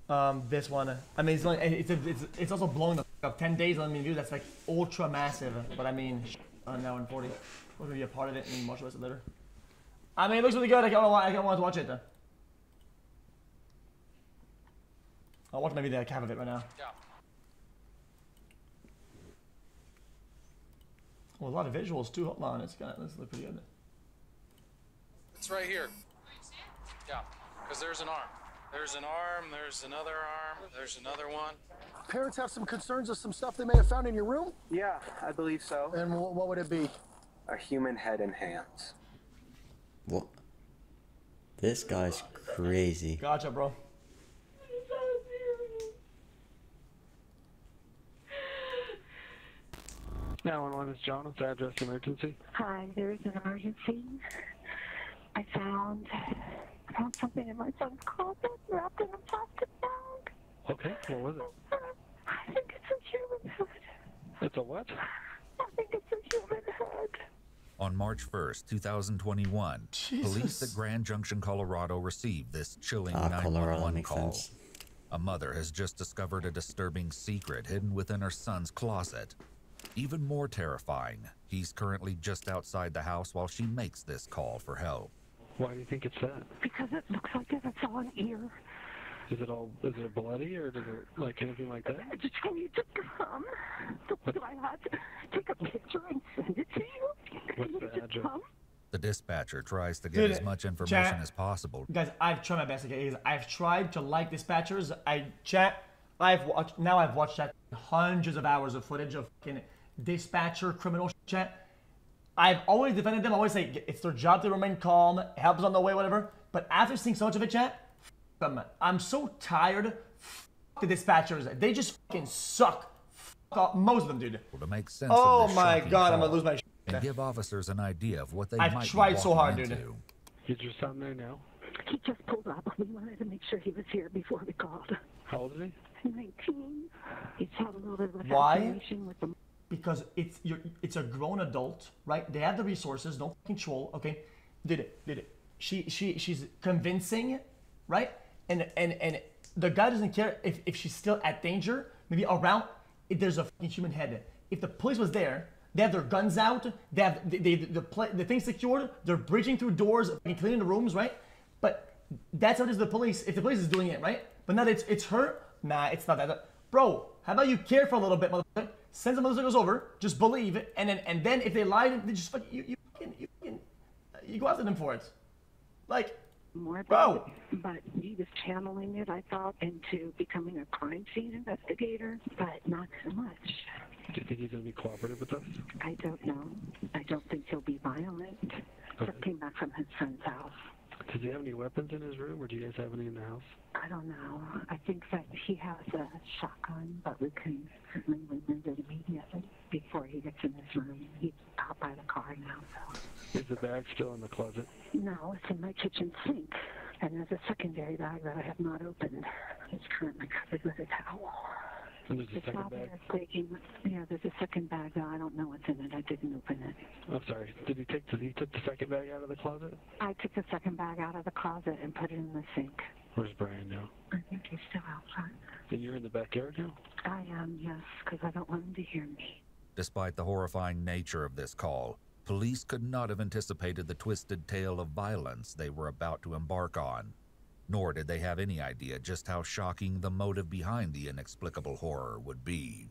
This one. I mean, it's only, it's also blowing the f up. 10 days. I mean, dude, that's like ultra massive. But I mean, now in 40, we're gonna be a part of it and watch it later. I mean, it looks really good. I don't want to watch it. I'll watch maybe the cap of it right now. Yeah. Well, a lot of visuals too. Hold on, this looks pretty good. It's right here. Yeah, because there's an arm. There's an arm, there's another arm, there's another one. Parents have some concerns of some stuff they may have found in your room? Yeah, I believe so. And what would it be? A human head and hands. What? This guy's crazy. Gotcha, bro. 911 is John. What's the address emergency? Hi, there is an emergency. I found something in my son's closet wrapped in a plastic bag. Okay, what was it? I think it's a human head. It's a what? I think it's a human head. On March 1st, 2021, Jesus. police at Grand Junction, Colorado received this chilling Colorado 911 makes call. sense. A mother has just discovered a disturbing secret hidden within her son's closet. Even more terrifying, he's currently just outside the house while she makes this call for help. Why do you think it's that? Because it looks like it's all an ear. Is it bloody or does it like anything like that? I just told you to come. Do I have to take a picture and send it to you? What's the Just address? come? The dispatcher tries to get Dude, as much information chat. as possible. Guys, I've tried my best. Okay, I've tried to like dispatchers. I've watched chat hundreds of hours of footage of fucking dispatcher criminal chat. I've always defended them. I always say it's their job to remain calm, helps on the way, whatever. But after seeing so much of it, chat, them. I'm so tired. The dispatchers, they just fucking suck. Most of them, dude. To make sense Oh of this my shocking god, I'm call gonna lose my. and give officers an idea of what they I've might tried be so walking hard, dude. into. Is your son there now? He just pulled up. We wanted to make sure he was here before we called. How old is he? 19. He's had a little bit of a Why? fascination with the. Because it's a grown adult, right? They have the resources, no control. Okay, did it. She's convincing, right? And the guy doesn't care if she's still at danger. Maybe around, if there's a fucking human head. If the police was there, they have their guns out. They have the thing secured. They're breaching through doors, and cleaning the rooms, right? But that's how it is. The police. If the police is doing it, right? But now it's her. Nah, it's not that. Bro, how about you care for a little bit, motherfucker? Send some motherfuckers over. Just believe it, and then if they lie, they just fucking you go after them for it. Like, more bro. But he was channeling it, I thought, into becoming a crime scene investigator, but not so much. Do you think he's going to be cooperative with us? I don't know. I don't think he'll be violent. Just came back from his friend's house. Does he have any weapons in his room, or do you guys have any in the house? I don't know. I think that he has a shotgun, but we can certainly remove it immediately before he gets in his room. He's out by the car now, so. Is the bag still in the closet? No, it's in my kitchen sink. And there's a secondary bag that I have not opened. It's currently covered with a towel. And there's a It's second not bag? there taking, yeah, there's a second bag that I don't know what's in it. I didn't open it. I'm sorry. Did he take the second bag out of the closet? I took the second bag out of the closet and put it in the sink. Where's Brian now? I think he's still outside. And you're in the backyard now? I am, yes, because I don't want him to hear me. Despite the horrifying nature of this call, police could not have anticipated the twisted tale of violence they were about to embark on. Nor did they have any idea just how shocking the motive behind the inexplicable horror would be.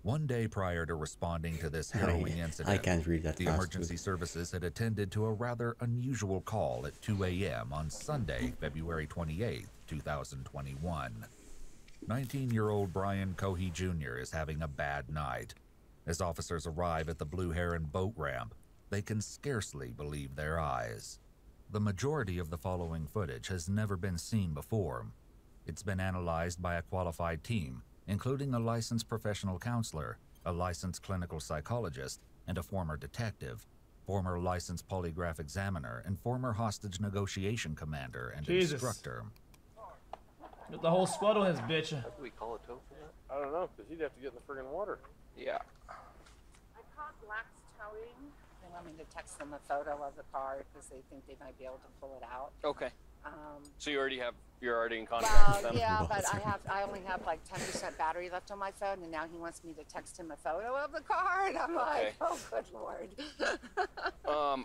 One day prior to responding to this harrowing incident, I can't read that the fast, emergency services had attended to a rather unusual call at 2 a.m. on Sunday, February 28, 2021. 19-year-old Brian Cohey Jr. is having a bad night. As officers arrive at the Blue Heron boat ramp, they can scarcely believe their eyes. The majority of the following footage has never been seen before. It's been analyzed by a qualified team, including a licensed professional counselor, a licensed clinical psychologist, and a former detective, former licensed polygraph examiner, and former hostage negotiation commander and Jesus. instructor. Got the whole squad on this bitch. What do we call a tow for that? I don't know, because he'd have to get in the friggin' water. Yeah. I called Black's Towing. They want me to text them a photo of the car because they think they might be able to pull it out. Okay. So you already have you're already in contact with Well, them. yeah, but I only have like 10% battery left on my phone, and now he wants me to text him a photo of the car, and I'm like, oh, good Lord.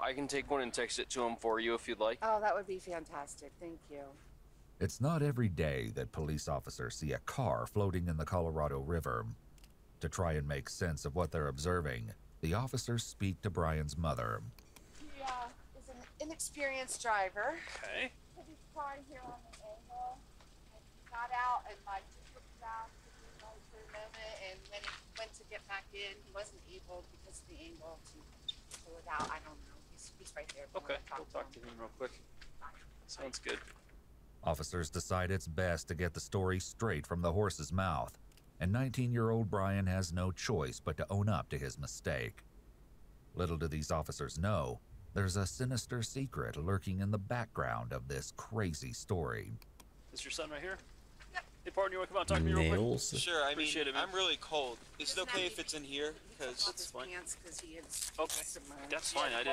I can take one and text it to him for you if you'd like. Oh, that would be fantastic. Thank you. It's not every day that police officers see a car floating in the Colorado River. To try and make sense of what they're observing, the officers speak to Brian's mother. He is an inexperienced driver. Okay. Put his car here on the angle, and he got out and like just looked around for a moment, and when he went to get back in, he wasn't able because of the angle to pull it out. I don't know. He's right there. Okay, we'll talk to him real quick. Sounds good. Officers decide it's best to get the story straight from the horse's mouth, and 19-year-old Brian has no choice but to own up to his mistake. Little do these officers know, there's a sinister secret lurking in the background of this crazy story. Is your son right here? Yep. Hey, partner, you want to come out and talk to me real quick? Nails. Sure, I mean, Appreciate it, man. I'm really cold. Is it okay if it's in here? Because That's fine. Because he is Okay, submerged. that's fine. I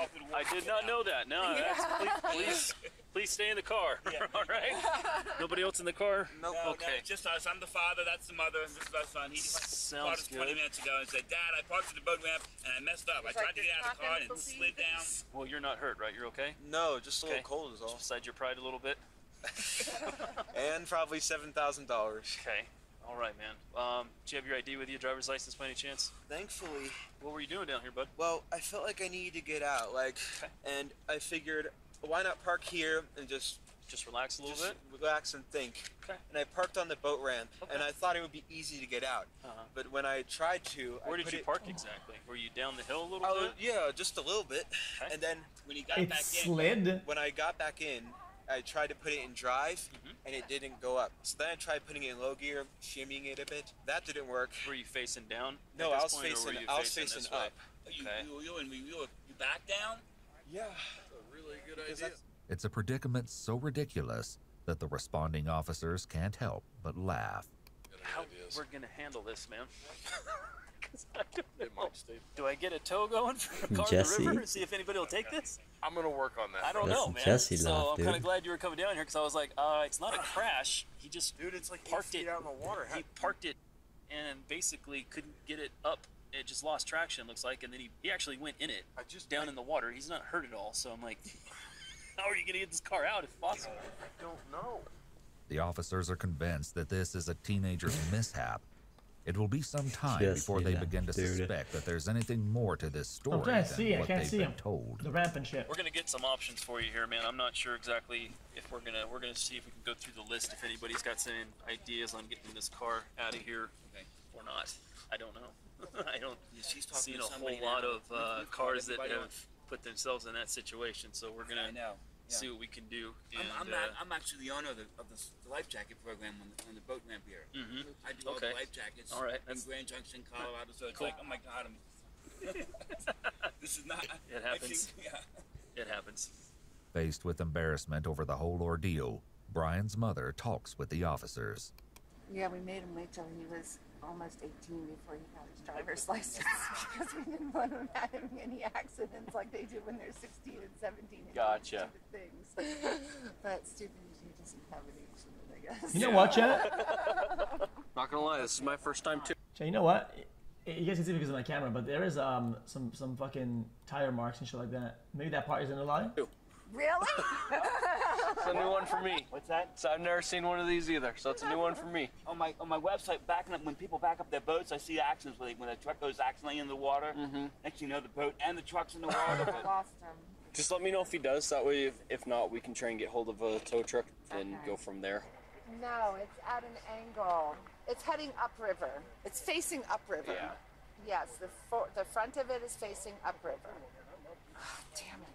did not know that. No, please stay in the car. All right. Nobody else in the car? no, Okay. Just us. I'm the father. That's the mother. And this is our son. He called Sounds us 20 good. minutes ago and said, "Dad, I parked at the boat ramp and I messed up. I tried to get out of the car and it slid down." Well, you're not hurt, right? You're okay? no, just a little Okay. cold is all. Just beside your pride a little bit. And probably $7,000. Okay. All right, man. Do you have your ID with you, driver's license by any chance? Thankfully, What were you doing down here, bud? well, I felt like I needed to get out, and I figured, why not park here and just relax a little bit? relax and think. Okay. And I parked on the boat ramp, Okay. and I thought it would be easy to get out. Uh-huh. But when I tried to, Where I did put you it- park exactly? Were you down the hill a little Oh, bit? yeah, just a little bit. Okay. And then When he got It back in, slid. when I got back in, I tried to put it in drive, Mm-hmm. and it didn't go up. So then I tried putting it in low gear, shimmying it a bit. That didn't work. Were you facing down? No, at I this was point, or facing. were you I was this facing way? up. Okay. you back down. Yeah. A really good Because idea. that's- It's a predicament so ridiculous that the responding officers can't help but laugh. How we're gonna handle this, man? 'Cause I don't know. Do I get a tow going for a car in Jesse? the river and see if anybody will take this? I'm gonna work on that. I don't That's know, man. Jesse so laugh, I'm kind of dude. glad you were coming down here because I was like, it's not a crash. He just Dude, it's like parked 8 feet it out in the water. He parked it and basically couldn't get it up. It just lost traction, looks like, and then he actually went in it, down in the water. He's not hurt at all, so I'm like, how are you gonna get this car out if possible? I don't know. The officers are convinced that this is a teenager's mishap. It will be some time Jesse before they laugh, begin to dude. suspect that there's anything more to this story I'm trying to than see. I what can't they've see been him. told. The ramp and shit. We're gonna get some options for you here, man. I'm not sure exactly if we're gonna see if we can go through the list if anybody's got some ideas on getting this car out of here or not. I don't know. I don't see a whole lot of cars that have put themselves in that situation, so we're gonna see what we can do. And, I'm actually the owner of the life jacket program on the boat ramp here. I do all the life jackets. All right. In Grand Junction, Colorado. So it's like, oh my God, this is not. It happens. It happens. Faced with embarrassment over the whole ordeal, Brian's mother talks with the officers. Yeah, we made him wait till he was almost 18 before he got his driver's license because we didn't want him having any accidents like they do when they're 16 and 17 and Gotcha. doing stupid things. But stupid, he doesn't have an accident, I guess. You know what, Chet? Not gonna lie, this is my first time too. Chet, you know what? You guys can see because of my camera, but there is some fucking tire marks and shit like that. Maybe that part isn't a lie. Really? It's a new one for me. What's that? So I've never seen one of these either, so it's a new one for me. On my website, backing up when people back up their boats, I see accidents when a truck goes accidentally in the water. Next you know, the boat and the truck's in the water. I lost him. Just let me know if he does. That way, if not, we can try and get hold of a tow truck and go from there. No, it's at an angle. It's heading upriver. It's facing upriver. Yeah. Yes, the front of it is facing upriver. Oh, damn it.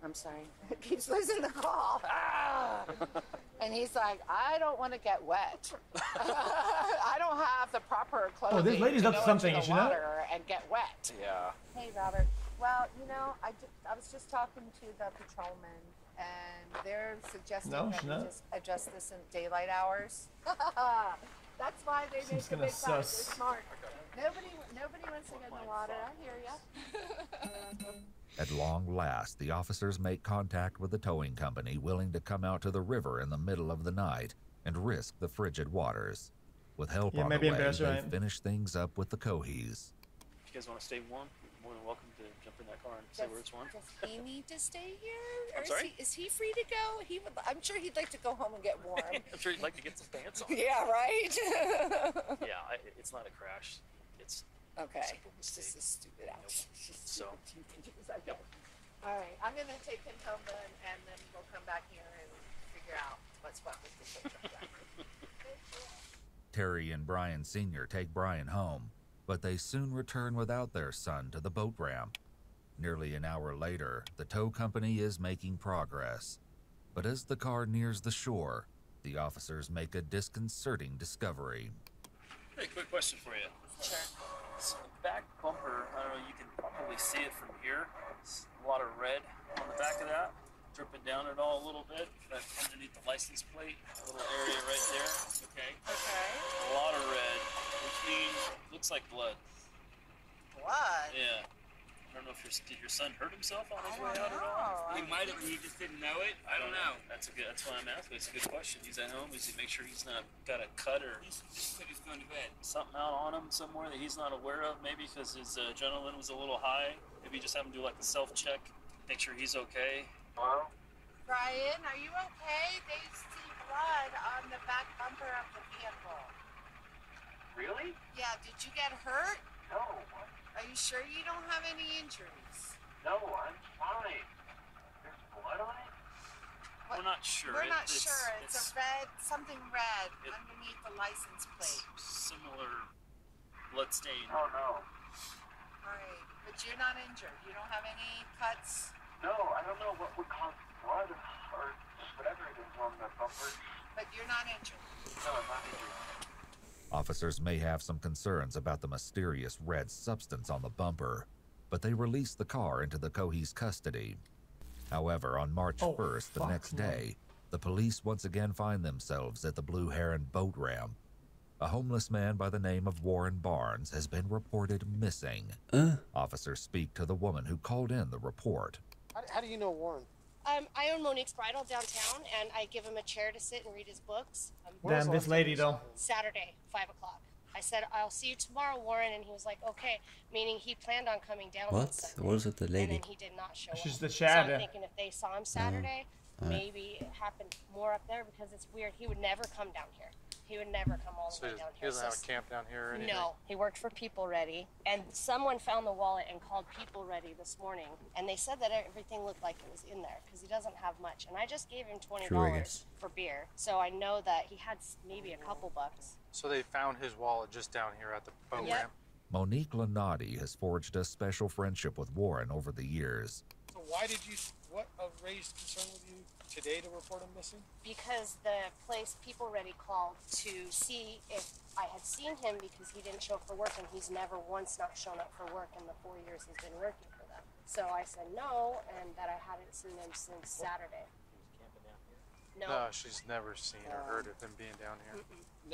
I'm sorry. It keeps losing the call. Ah! And he's like, I don't want to get wet. I don't have the proper clothing Oh, this lady's to up to go something, into you the know? water and get wet. Yeah. Hey, Robert. Well, you know, I was just talking to the patrolman, and they're suggesting No, that she's we not. just adjust this in daylight hours. That's why they make She's the gonna big bucks. They're sus. smart. Nobody wants to get in the water. I hear ya. At long last, the officers make contact with the towing company willing to come out to the river in the middle of the night and risk the frigid waters. With help on the way, they finish things up with the Cohees. If you guys want to stay warm, you're more than welcome to jump in that car and say where it's warm. Does he need to stay here? Or I'm sorry? Is he free to go? I'm sure he'd like to go home and get warm. I'm sure you'd like to get some pants on. Yeah, right? Yeah, it's not a crash. It's okay. It's just a stupid act. So. All right, I'm going to take him home then, and then we'll come back here and figure out what's what with this whole truck driver. Terry and Brian Sr. take Brian home, but they soon return without their son to the boat ramp. Nearly an hour later, the tow company is making progress. But as the car nears the shore, the officers make a disconcerting discovery. Hey, quick question for you. Sure. So the back bumper, I don't know, you can probably see it from here. It's a lot of red on the back of that, dripping down it all a little bit. But underneath the license plate, a little area right there. Okay. Okay. A lot of red, which means looks like blood. Blood? Yeah. I don't know if did your son hurt himself on his way out at all? He might have, and he just didn't know it. I don't know. That's why I'm asking. It's a good question. He's at home. Is he make sure he's not got a cut or Just said he's going to bed. something out on him somewhere that he's not aware of? Maybe because his adrenaline was a little high. Maybe just have him do like a self-check, make sure he's okay. Hello? Brian, are you okay? They see blood on the back bumper of the vehicle. Really? Yeah, did you get hurt? No. Are you sure you don't have any injuries? No, I'm fine. There's blood on it? We're not sure. We're not sure. It's a red, something red underneath the license plate. Similar blood stain. Oh, no. Right, but you're not injured. You don't have any cuts? No, I don't know what would cause blood or whatever it is on the bumper. But you're not injured? No, I'm not injured. Officers may have some concerns about the mysterious red substance on the bumper, but they release the car into the Cohees' custody. However, on March 1st, the next day, the police once again find themselves at the Blue Heron boat ramp. A homeless man by the name of Warren Barnes has been reported missing. Officers speak to the woman who called in the report. How do you know Warren? I own Monique's Bridal downtown, and I give him a chair to sit and read his books. Damn, this lady, though. Saturday, 5 o'clock. I said, I'll see you tomorrow, Warren, and he was like, okay, meaning he planned on coming down on Sunday. What was with the lady? And then he did not show She's up. the So Chad. I'm thinking if they saw him Saturday, maybe it happened more up there because it's weird. He would never come down here. He would never come all the way down He here. doesn't have a camp down here or anything? No, he worked for People Ready, and someone found the wallet and called People Ready this morning, and they said that everything looked like it was in there because he doesn't have much. And I just gave him $20 for beer, so I know that he had maybe a couple bucks. So they found his wallet just down here at the boat ramp? Monique Lanati has forged a special friendship with Warren over the years. So why did you, what raised concern with you today to report him missing? Because the place People Ready called to see if I had seen him because he didn't show up for work, and he's never once not shown up for work in the 4 years he's been working for them. So I said no, and that I hadn't seen him since Saturday. No, she's never seen or heard of him being down here.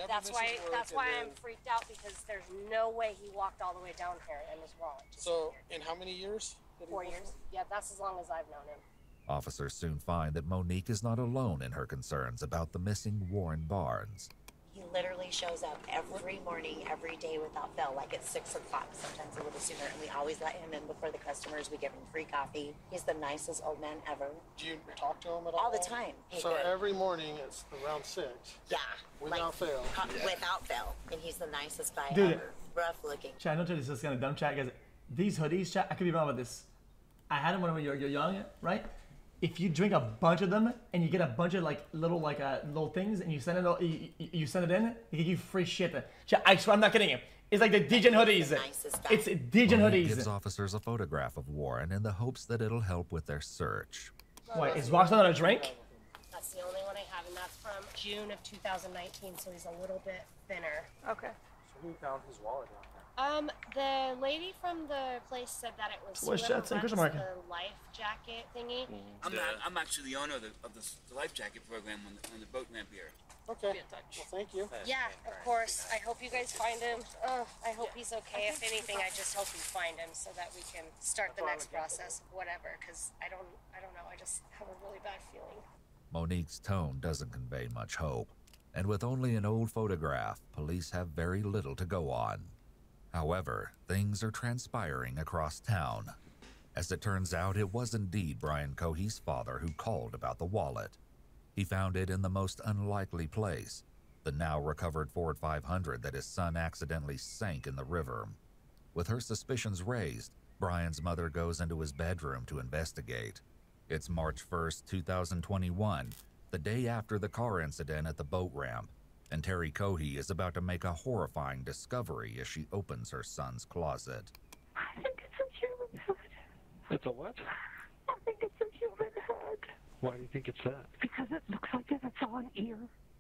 That's why I'm freaked out, because there's no way he walked all the way down here and his wallet. So, in how many years? 4 years. Yeah, that's as long as I've known him. Officers soon find that Monique is not alone in her concerns about the missing Warren Barnes. He literally shows up every morning, every day without fail, like at 6 o'clock, sometimes a little sooner. And we always let him in before the customers. We give him free coffee. He's the nicest old man ever. Do you talk to him at all? All the time. Hey, so good. every morning it's around 6? Yeah. Without fail? Without fail. And he's the nicest guy Dude. ever. Rough looking. Chat, I know this is kind of dumb, chat, guys. These hoodies, chat, I could be wrong with this. I had them when you're young, right? If you drink a bunch of them and you get a bunch of little things and you send it send it in, they give you free shit. Chat, I swear I'm not kidding you. It's like the Degen hoodies. It's Degen Monique hoodies. gives officers a photograph of Warren in the hopes that it'll help with their search. Wait, is Roxanne on a drink? That's the only one I have, and that's from June of 2019, so he's a little bit thinner. Okay. So who found his wallet down there? The lady from the place said that it was What's whoever that in runs Christian market? the life jacket thingy. I'm actually the owner of the life jacket program on the boat ramp here. Okay. Be in touch. Well, thank you. Yeah, of course. I hope you guys find him. I hope he's okay. If anything, I just hope you find him so that we can start the next process, whatever. Because I don't know. I just have a really bad feeling. Monique's tone doesn't convey much hope, and with only an old photograph, police have very little to go on. However, things are transpiring across town. As it turns out, it was indeed Brian Cohee's father who called about the wallet. He found it in the most unlikely place, the now recovered Ford 500 that his son accidentally sank in the river. With her suspicions raised, Brian's mother goes into his bedroom to investigate. It's March 1st, 2021, the day after the car incident at the boat ramp, and Terry Cohee is about to make a horrifying discovery as she opens her son's closet. I think it's a human head. It's a what? I think it's a human head. Why do you think it's that? Because it looks like it's on ear.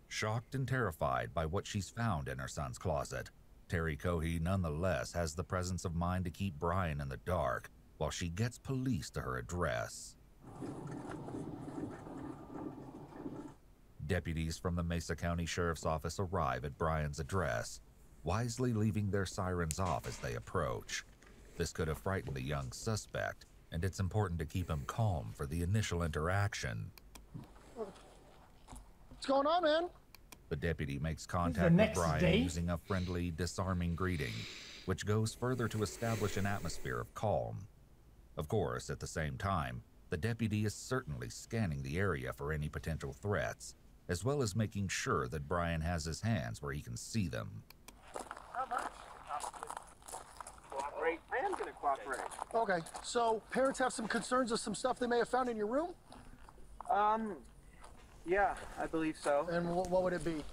Shocked and terrified by what she's found in her son's closet, Terry Cohee nonetheless has the presence of mind to keep Brian in the dark while she gets police to her address. Deputies from the Mesa County Sheriff's Office arrive at Brian's address, wisely leaving their sirens off as they approach. This could have frightened the young suspect, and it's important to keep him calm for the initial interaction. What's going on, man? The deputy makes contact with Brian day? using a friendly, disarming greeting, which goes further to establish an atmosphere of calm. Of course, at the same time, the deputy is certainly scanning the area for any potential threats, as well as making sure that Brian has his hands where he can see them. Cooperate. I am going to cooperate. Okay, so parents have some concerns of some stuff they may have found in your room? Yeah, I believe so. And what would it be?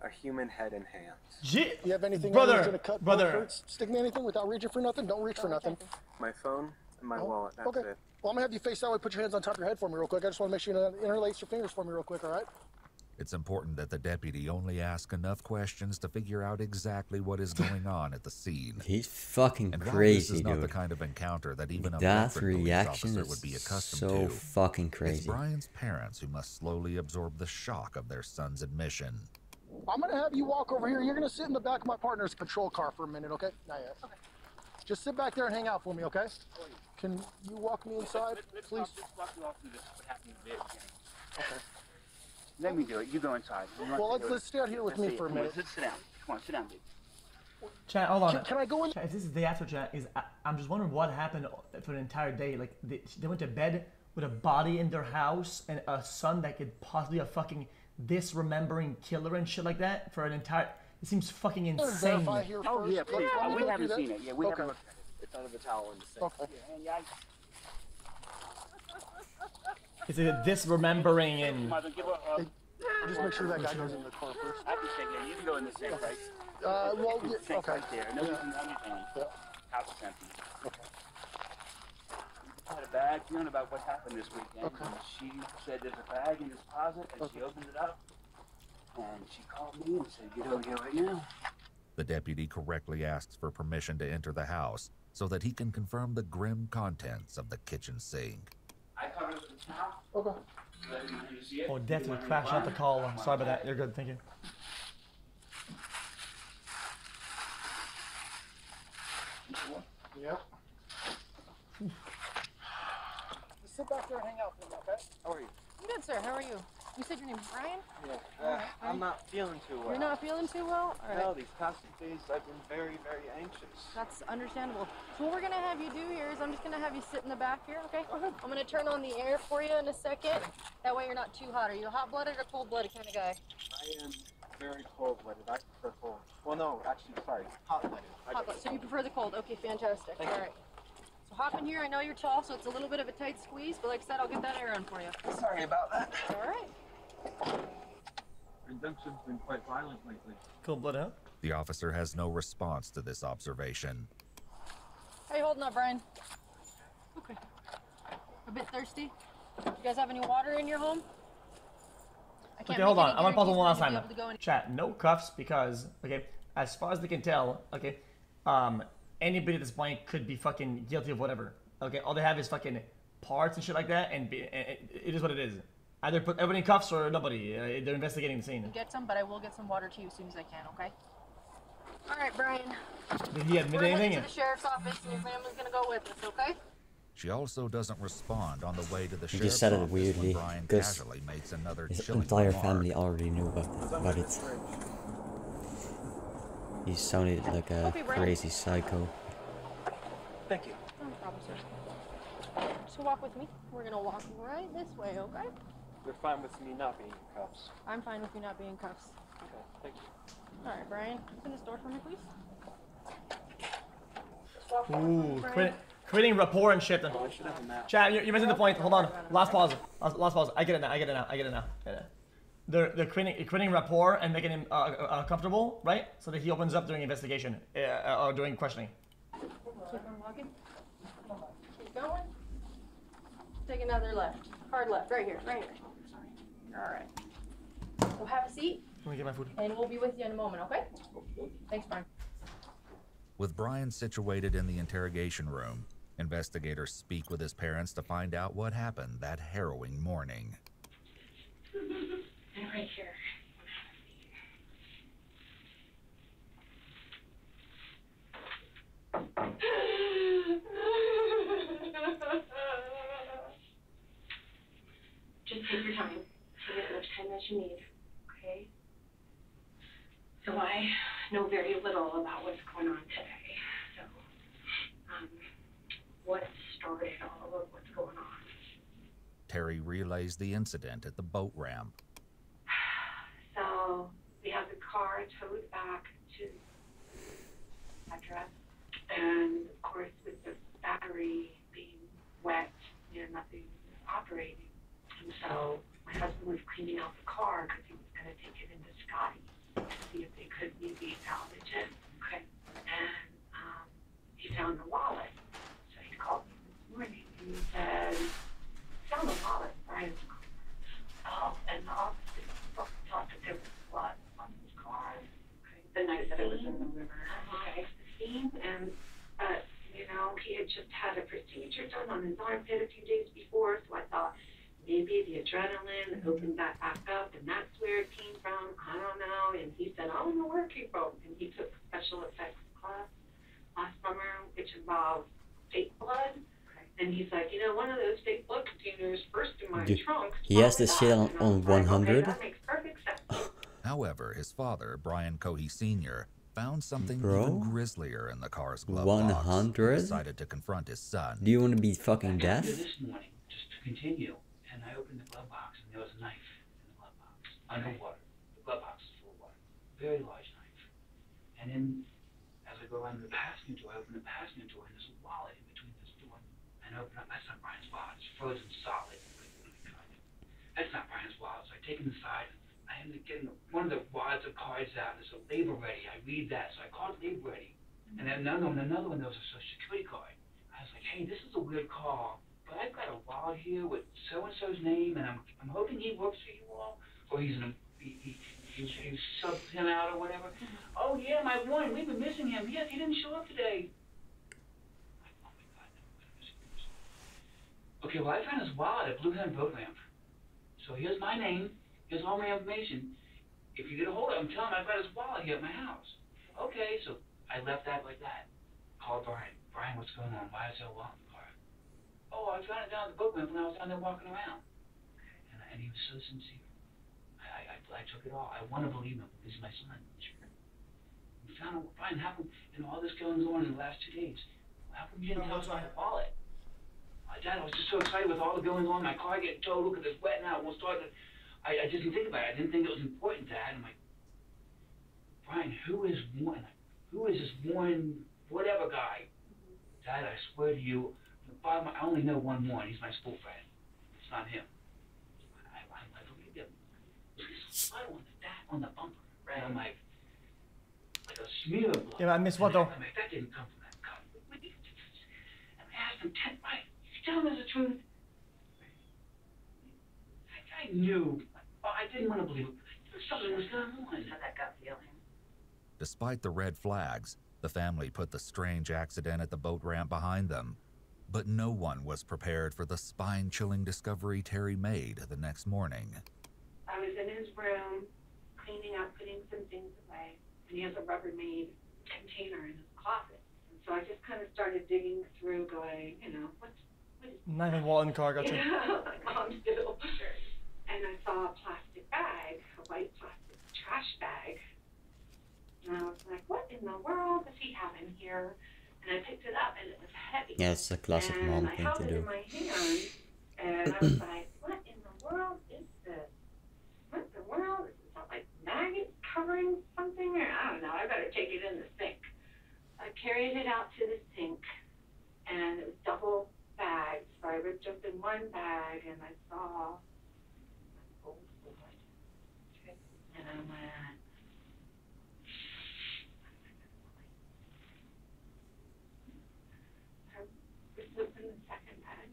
A human head and hands. Shit. You have anything Brother, that's gonna cut brother. hurt, stick me anything without reaching for nothing? Don't reach for nothing. My phone and my wallet, that's okay. it. Well, I'm gonna have you face that way. Put your hands on top of your head for me real quick. I just want to make sure you interlace your fingers for me real quick, all right? It's important that the deputy only ask enough questions to figure out exactly what is going on at the scene. He's fucking and while crazy, this is not dude. the kind of encounter that even a That veteran police reaction officer is would be accustomed so to, fucking it's crazy. Brian's parents who must slowly absorb the shock of their son's admission. I'm gonna have you walk over here. You're gonna sit in the back of my partner's patrol car for a minute, okay? Not yet. Okay. Just sit back there and hang out for me, okay? Can you walk me inside, please? Let's walk you all through this, what happened in the beginning. Okay. Let me do it. You go inside. Well, let's stay out here with me for a minute. Sit down. Come on, sit down, baby. Chat, hold on. Can I go in? Chat, if this is the day after, chat, I'm just wondering what happened for the entire day. Like, they went to bed with a body in their house and a son that could possibly a fucking disremembering killer and shit like that for an entire... It seems fucking insane. Oh, yeah, please. We haven't seen it. Yeah, we haven't looked at it. It's under the towel in the sink. Okay. Yeah, Is it a disremembering and... Just make sure that guy goes in the car first. I can take it. You can go in the sink, right? Well, yeah, Sink okay. right there. No, Yeah. House is empty. Okay. I had a bad feeling about what happened this weekend. Okay. And she said there's a bag in this closet, and she opened it up. And she called me and said, get over here right now. The deputy correctly asks for permission to enter the house so that he can confirm the grim contents of the kitchen sink. I covered it with a towel. Okay. Oh, definitely crashed out the call. Sorry about that. You're good. Thank you. Yep. Just sit back there and hang out for me, okay? How are you? I'm good, sir. How are you? You said your name's Brian? Yeah. I'm not feeling too well. You're not feeling too well? All right. No, these past few days I've been very, very anxious. That's understandable. So what we're going to have you do here is I'm just going to have you sit in the back here, okay? I'm going to turn on the air for you in a second. That way you're not too hot. Are you a hot-blooded or cold-blooded kind of guy? I am very cold-blooded. I prefer cold. Well, no, actually, sorry, hot-blooded. Hot-blooded. So you prefer the cold. Okay, fantastic. All right. So hop in here. I know you're tall, so it's a little bit of a tight squeeze, but like I said, I'll get that air on for you. Sorry about that. All right. Induction's been quite violent lately. Cold blood, huh? The officer has no response to this observation. How you holding up, Brian? Okay. A bit thirsty? You guys have any water in your home? I can't Okay, hold make on. any I'm gonna pause guarantees one last that time. you'll be able to go in- Chat, no cuffs because, okay, as far as they can tell, okay, anybody at this point could be fucking guilty of whatever. Okay, all they have is fucking parts and shit like that, and it is what it is. Either put everybody in cuffs or nobody. They're investigating the scene. Get some, but I will get some water to you as soon as I can, okay? All right, Brian. Did he admit We're anything? heading to the sheriff's office, and your family's gonna go with us, okay? She also doesn't respond on the way to the He sheriff's just said it office weirdly, when Brian because casually makes another his chilling entire remark. family already knew about it. He sounded like a crazy psycho. Thank you. No problem, sir. So walk with me. We're gonna walk right this way, okay? You're fine with me not being in cuffs. I'm fine with you not being in cuffs. Okay, thank you. All right, Brian. Open this door for me, please. Ooh, creating rapport and shit. Chad, you're missing the point. Hold on. Last pause. Last pause. I get it now. They're creating rapport and making him comfortable, right? So that he opens up during investigation or during questioning. Keep on walking. Keep going. Take another left. Hard left. Right here. Right here. All right. So have a seat. Let me get my food. And we'll be with you in a moment, okay? Thanks, Brian. With Brian situated in the interrogation room, investigators speak with his parents to find out what happened that harrowing morning. And right here. Just take your time. Take as much time as you need, okay? So I know very little about what's going on today. So, what started all of what's going on? Terry relays the incident at the boat ramp. So we have the car towed back to address, and of course with the battery being wet, nothing operating. And so my husband was cleaning out the car because he was going to take it into Scotty to see if they could maybe salvage it. Okay. And he found the wallet. So he called me this morning and he said, found the wallet, Brian's car. Oh, and the officer thought that there was blood on his car. Okay. The night that it was in the river. Okay. The scene, and he had just had a procedure done on his armpit a few days before, so I thought maybe the adrenaline opened that back up, and that's where it came from. I don't know. And he said, I don't know where it came from. And he took special effects class last summer, which involved fake blood. And he's like, one of those fake blood containers burst in my trunk. He has this shit on 100. Okay, that makes perfect sense. However, his father, Brian Cohey Sr., found something Bro? even grislier in the car's glove 100? box and decided to confront his son. Do you want to be fucking deaf? This morning, just to continue, and I opened the glove box, and there was a knife in the glove box, underwater. The glove box is full of water, very large knife. And then, as I go around the passenger door, I open the passenger door, and there's a wallet in between this door. And I open up, that's not Brian's wallet, it's frozen solid. That's not Brian's wallet, so I take him aside. I end up getting one of the wads of cards out. There's a label ready. I read that, so I called label ready. And then another one, there was a social security card. I was like, hey, this is a weird call, but I've got a wallet here with so-and-so's name, and I'm hoping he works for you all, or you subbed him out or whatever. Oh yeah, my one, we've been missing him. Yes, he didn't show up today. Oh my God, okay, well I found his wallet at Blue Hen Boat Ramp. So here's my name. Here's all my information. If you get a hold of him, tell him I've got his wallet here at my house. Okay, so I left that like that. Called Brian. Brian, what's going on? Why is there a wallet in the car? Oh, I found it down at the boat ramp when I was down there walking around. And he was so sincere. I took it all. I want to believe him. He's my son. Sure. We found out, Brian, how come, all this going on in the last 2 days, how come you didn't tell us about the wallet? Dad, I was just so excited with all the goings on. My car getting towed because it's wet now. It won't start. I just didn't think about it. I didn't think it was important, Dad. I'm like, Brian, who is this one, whatever guy? Dad, I swear to you, I only know one. He's my school friend. It's not him. I believe him. There's blood on the bumper. Right? I'm like a smear of blood. Yeah, I miss what though? I'm like, that didn't come from that car. And I asked him, Right, you tell him the truth. I knew. I didn't want to believe it. Something was going on. Had that gut feeling. Despite the red flags, the family put the strange accident at the boat ramp behind them. But no one was prepared for the spine-chilling discovery Terry made the next morning. I was in his room, cleaning up, putting some things away, and he has a Rubbermaid container in his closet. And so I just kind of started digging through, going, you know, what is Not even wallet in the car, gotcha. like moms do. And I saw a plastic bag, a white plastic trash bag. And I was like, what in the world does he have in here? And I picked it up, and it was heavy. Yeah, it's a classic and mom I thing held to it do. in my hand, and I was like, what in the world is this? What in the world? Is it like maggots covering something? Or I don't know. I better take it in the sink. I carried it out to the sink, and it was double bagged. So I ripped open one bag, and I saw gold blood. And I went, open the second bag.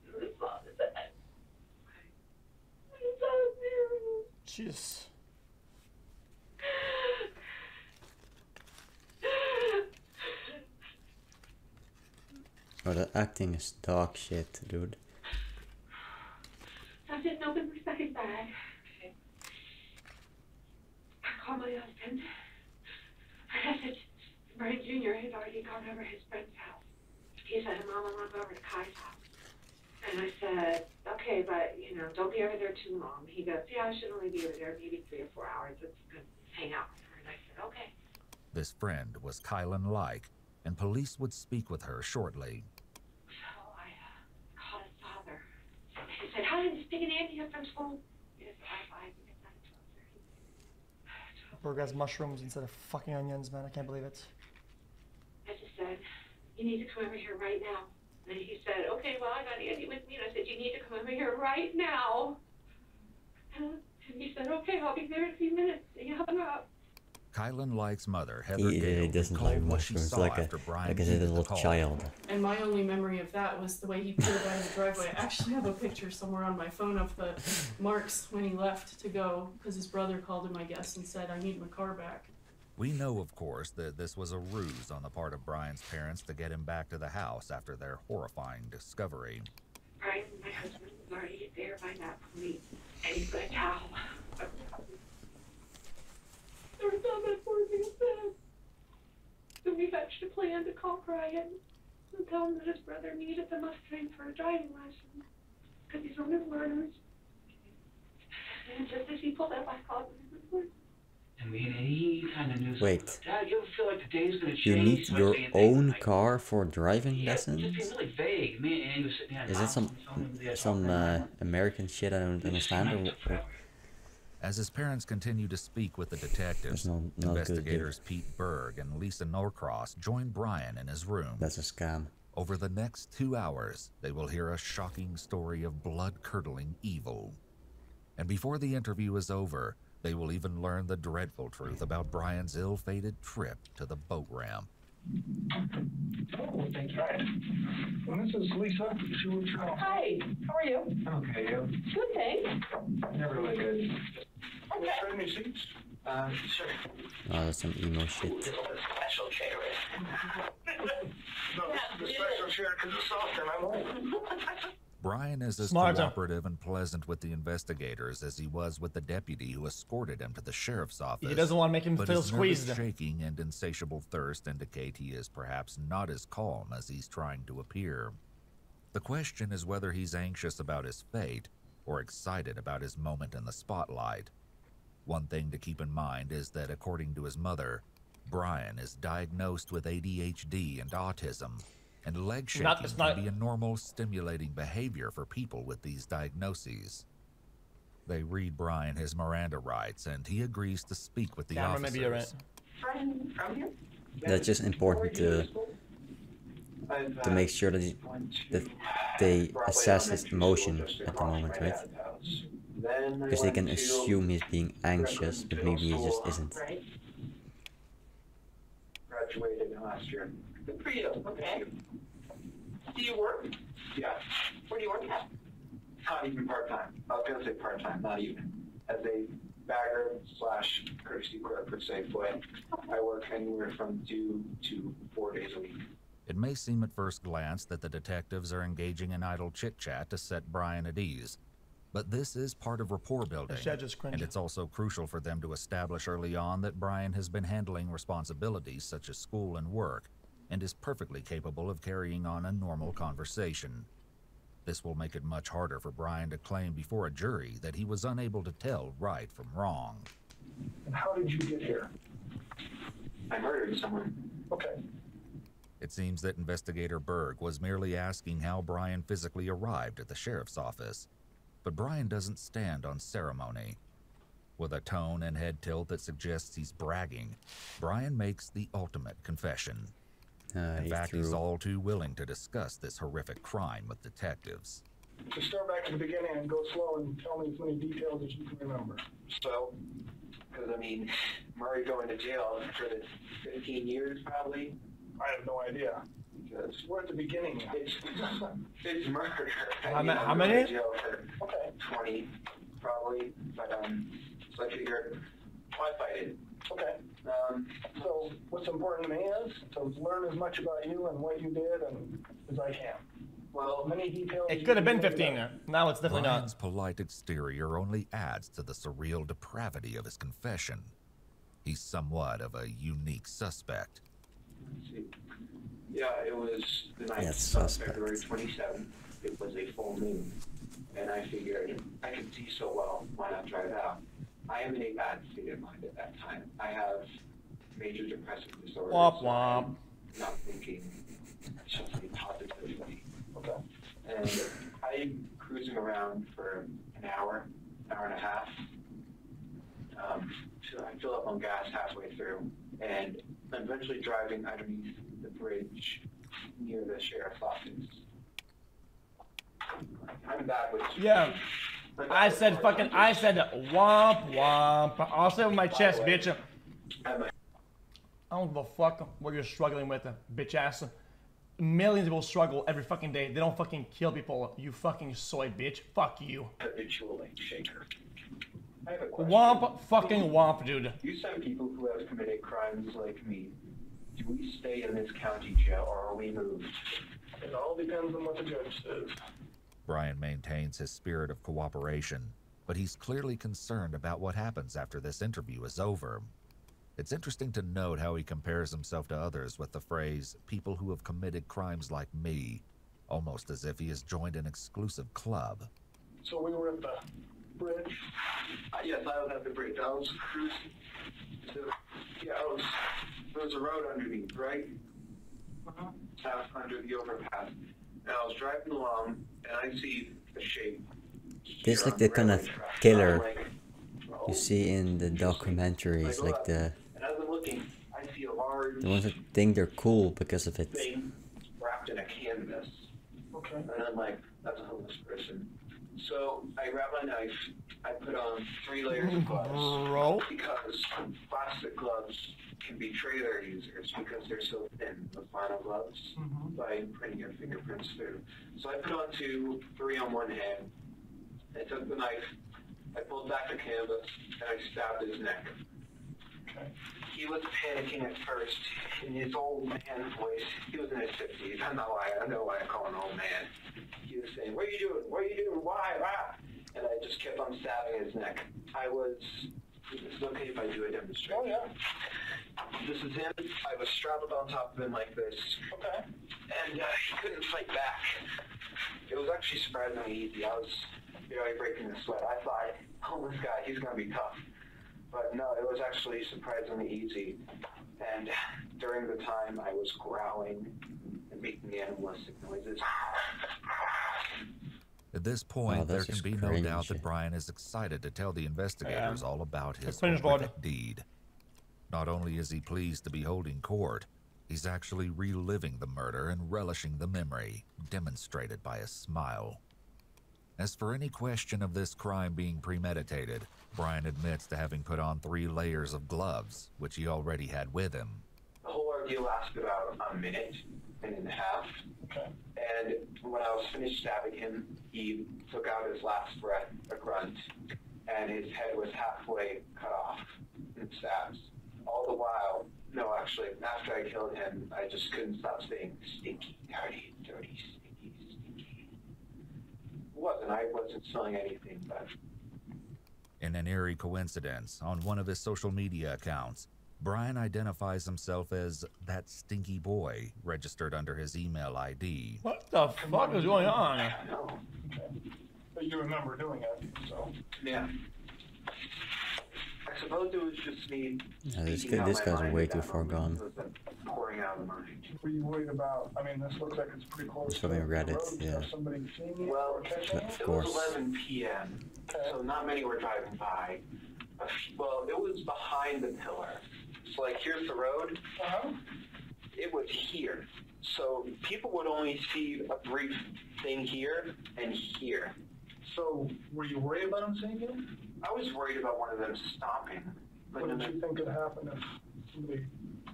And I saw the bag. I saw him. Jeez. Oh, that acting is dog shit, dude. I didn't open the second bag. Okay. I called my husband. I said, Brian Jr. had already gone over his friend's house. He said, Mom, I want to go over to Kai's house. And I said, okay, but, you know, don't be over there too long. He goes, yeah, I should only be over there maybe 3 or 4 hours. It's good to hang out with her. And I said, okay. This friend was Kylan Like, and police would speak with her shortly. So I called his father. He said, how did you speak in Andy up from school? Yes, I get that to Burger has mushrooms instead of fucking onions, man. I can't believe it. I just said, you need to come over here right now. And he said, okay, well, I got Andy with me. And I said, you need to come over here right now. And he said, okay, I'll be there in a few minutes. And he hung up. Kylan Like's mother, Heather He Gale, doesn't recalled like what she mushrooms saw like after Brian a heeded the little call. child. And my only memory of that was the way he pulled out of the driveway. I actually have a picture somewhere on my phone of the marks when he left to go, because his brother called him, I guess, and said, I need my car back. We know, of course, that this was a ruse on the part of Brian's parents to get him back to the house after their horrifying discovery. Brian, my husband, was already there by that point. And he put a towel. There was not much more being said. So we hatched a plan to call Brian and tell him that his brother needed the Mustang for a driving lesson because he's on his learners. And just as he pulled up, I called him. I mean, he kind of knew. Wait. Dad, you ever feel like the day's gonna change? You need So I your say things own like, car for driving yeah, lessons? just being really vague. Me and he was sitting there. Is it some American shit I don't understand? Or As his parents continued to speak with the detectives, not good, investigators Pete Berg and Lisa Norcross joined Brian in his room. That's a scam. Over the next 2 hours, they will hear a shocking story of blood-curdling evil. And before the interview is over, they will even learn the dreadful truth about Brian's ill-fated trip to the boat ramp. Oh, thank you. Well, this is Lisa. She was Hi, how are you? Okay, you? Good, thanks. Never really good. Okay. Trade me seats? Sure. Oh, that's some emo shit. Special chair. No, this is the special chair because it's soft and I'm old. Brian is as Smarter. cooperative and pleasant with the investigators as he was with the deputy who escorted him to the sheriff's office. He doesn't want to make him but feel his nervous squeezed. shaking and insatiable thirst indicate he is perhaps not as calm as he's trying to appear. The question is whether he's anxious about his fate or excited about his moment in the spotlight. One thing to keep in mind is that, according to his mother, Brian is diagnosed with ADHD and autism, and leg shaking can be a normal, stimulating behavior for people with these diagnoses. They read Brian his Miranda rights, and he agrees to speak with the Camera, officers. maybe you're right. Brian, from here? That's just important to make sure that they assess his emotion at the moment, right? Because they can assume he's being anxious, but maybe he just isn't. Graduated last year. Good for you. Okay. Do you work? Yeah. Where do you work at? Not even part-time. I was gonna say part-time, not even. As a bagger / courtesy clerk for Safeway, I work anywhere from 2 to 4 days a week. It may seem at first glance that the detectives are engaging in idle chit-chat to set Brian at ease, but this is part of rapport building, and it's also crucial for them to establish early on that Brian has been handling responsibilities such as school and work, and is perfectly capable of carrying on a normal conversation. This will make it much harder for Brian to claim before a jury that he was unable to tell right from wrong. And how did you get here? I murdered someone. Okay. It seems that Investigator Berg was merely asking how Brian physically arrived at the sheriff's office, but Brian doesn't stand on ceremony. With a tone and head tilt that suggests he's bragging, Brian makes the ultimate confession. In fact, he's all too willing to discuss this horrific crime with detectives. So start back at the beginning and go slow and tell me as many details as you can remember. So, because I mean, Murray going to jail for the 15 years probably. I have no idea. Because we're at the beginning. It's murder. How many? In jail for 20 probably, but so I figured, why fight it? Okay. So what's important to me is to learn as much about you and what you did and as I can. Well, many details. It could have been 15. Now it's definitely not. Brian's polite exterior only adds to the surreal depravity of his confession. He's somewhat of a unique suspect. Let's see. Yeah, it was the night of February 27th. It was a full moon, and I figured I could see so well. Why not drive out? I am in a bad state of mind at that time. I have major depressive disorder. Womp womp. Not thinking something positively. Okay. And I'm cruising around for an hour and a half. So I fill up on gas halfway through, and I'm eventually driving underneath the bridge near the sheriff's office. I'm back with. Yeah. I said womp womp. I'll say it with my chest, bitch. I don't give a fuck what you're struggling with, bitch ass. Millions of people struggle every fucking day. They don't fucking kill people. You fucking soy bitch. Fuck you. Habitual shaker. I have a question. Womp fucking womp, dude. You send people who have committed crimes like me. Do we stay in this county jail or are we moved? It all depends on what the judge says. Brian maintains his spirit of cooperation, but he's clearly concerned about what happens after this interview is over. It's interesting to note how he compares himself to others with the phrase, people who have committed crimes like me, almost as if he has joined an exclusive club. So we were at the bridge? Yes, I was at the bridge. I was cruising. There was a road underneath, right? Under the overpass. And I was driving along, and I see a shape. This is like the kind of killer you see in the documentaries, like the ones that think they're cool because of it. Thing wrapped in a canvas. Okay. And I'm like, that's a homeless person. So I grab my knife, I put on 3 layers of gloves. Because plastic gloves can betray their users because they're so thin, the vinyl gloves, by putting your fingerprints through. So I put on 2, 3 on one hand. I took the knife, I pulled back the canvas, and I stabbed his neck. Okay. He was panicking at first in his old man voice. He was in his 50s. I know why I call him old man. He was saying, "What are you doing? What are you doing? Why? Why?" And I just kept on stabbing his neck. Is it okay if I do a demonstration? Oh, yeah. This is him. I was strapped on top of him like this. Okay. And he couldn't fight back. It was actually surprisingly easy. I was barely breaking the sweat. I thought, oh, this guy, he's going to be tough. But no, it was actually surprisingly easy. And during the time, I was growling and making animalistic noises. At this point, there can be no doubt that Brian is excited to tell the investigators all about his horrific deed. Not only is he pleased to be holding court, he's actually reliving the murder and relishing the memory, demonstrated by a smile. As for any question of this crime being premeditated, Brian admits to having put on 3 layers of gloves, which he already had with him. The whole ordeal lasted about a minute and a half. Okay. And when I was finished stabbing him, he took out his last breath, a grunt, and his head was halfway cut off in stabs. All the while, No, actually, after I killed him, I just couldn't stop saying stinky, dirty, dirty, stinky, stinky. I wasn't smelling anything, but... In an eerie coincidence, on one of his social media accounts, Brian identifies himself as that stinky boy registered under his email ID. What the fuck is going on? Okay. But you remember doing it, so. Yeah. I suppose it was just me. This guy's way too far gone. Pouring out of mind. Were you worried about, I mean, this looks like it's pretty close It's probably to Reddit, the road. yeah. Has somebody seen you Well, or catching of it course. was 11 p.m., so not many were driving by. Well, it was behind the pillar. So, like, here's the road. It was here. So people would only see a brief thing here and here. So, were you worried about them seeing you? I was worried about one of them stopping. What did you think could happen if somebody...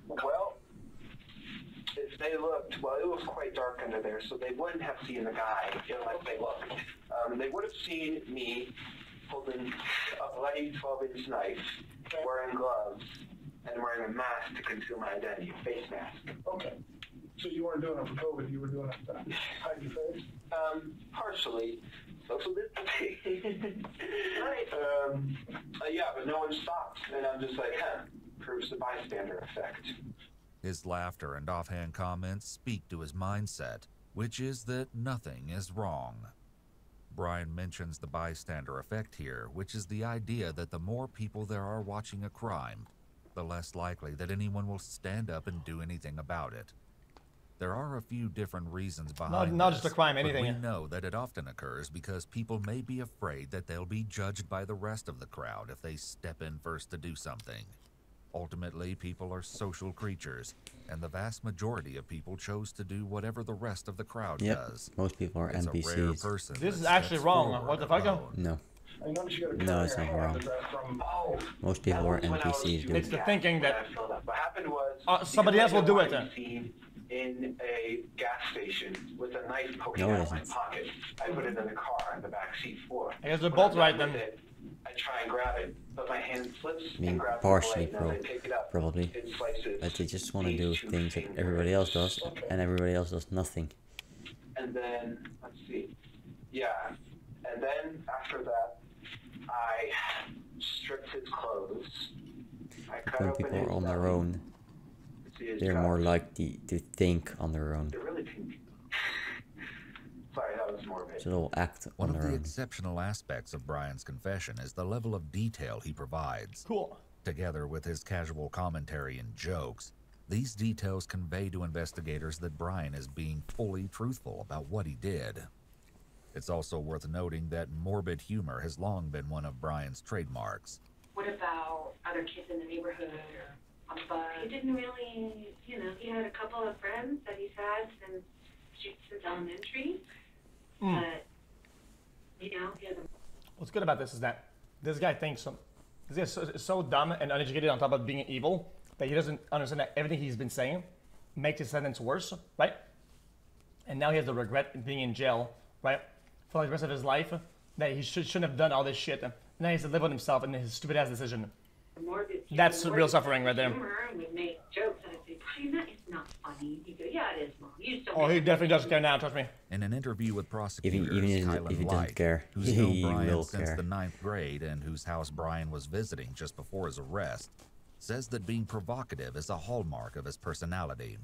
Well, if they looked, well, it was quite dark under there, so they wouldn't have seen the guy unless they looked. They would have seen me holding a bloody 12-inch knife, wearing gloves, and wearing a mask to conceal my identity, a face mask. Okay. So you weren't doing it for COVID, you were doing it to hide your face? Partially. Social distancing. Yeah, but no one stopped, and I'm just like, proves the bystander effect. His laughter and offhand comments speak to his mindset, which is that nothing is wrong. Brian mentions the bystander effect here, which is the idea that the more people there are watching a crime, the less likely that anyone will stand up and do anything about it. There are a few different reasons behind not this, just a crime, but anything. we know that it often occurs because people may be afraid that they'll be judged by the rest of the crowd if they step in first to do something. Ultimately, people are social creatures, and the vast majority of people chose to do whatever the rest of the crowd does. Most people are It's a rare NPCs. person This is that actually steps wrong. forward What the fuck? alone. No. I noticed you got a No, it's not wrong. Most people are NPCs, dude. It's the thinking that What happened was somebody else will do it then. Seen in a gas station with a knife poking No, it out of my isn't. pocket. I put it in the car in the back seat floor. I guess they're When both I'm right done then. with it, I try and grab it, but my hand slips I mean, and grabs partially, the blade, and as I pick it up, probably. it slices But they just want to do these two things that fingers. everybody else does, and everybody else does nothing. And then, let's see. Yeah. And then after that, I stripped his clothes. I cut When open people his are on their belly. own, See his they're guts. more likely to think on their own. They're really pink. Sorry, that was morbid. So they'll act One on of their the own. exceptional aspects of Brian's confession is the level of detail he provides. Cool. Together with his casual commentary and jokes, these details convey to investigators that Brian is being fully truthful about what he did. It's also worth noting that morbid humor has long been one of Brian's trademarks. What about other kids in the neighborhood or on the bus? He didn't really, he had a couple of friends that he's had since elementary. But, he hasn't. What's good about this is that this guy thinks this guy is so dumb and uneducated on top of being evil that he doesn't understand that everything he's been saying makes his sentence worse, right? And now he has the regret being in jail, right? For like the rest of his life, that he shouldn't have done all this shit. Now he has to live with himself and his stupid ass decision. That's real suffering right there. Humor, and we'd make jokes, and I'd say, Brian, it's not funny. He'd go, yeah, it is, Mom. You just don't Oh, he definitely doesn't care now, trust me. In an interview with If prosecutors, he Kylan doesn't White, care, who's known he Brian will since care. the 9th grade and whose house Brian was visiting just before his arrest, says that being provocative is a hallmark of his personality.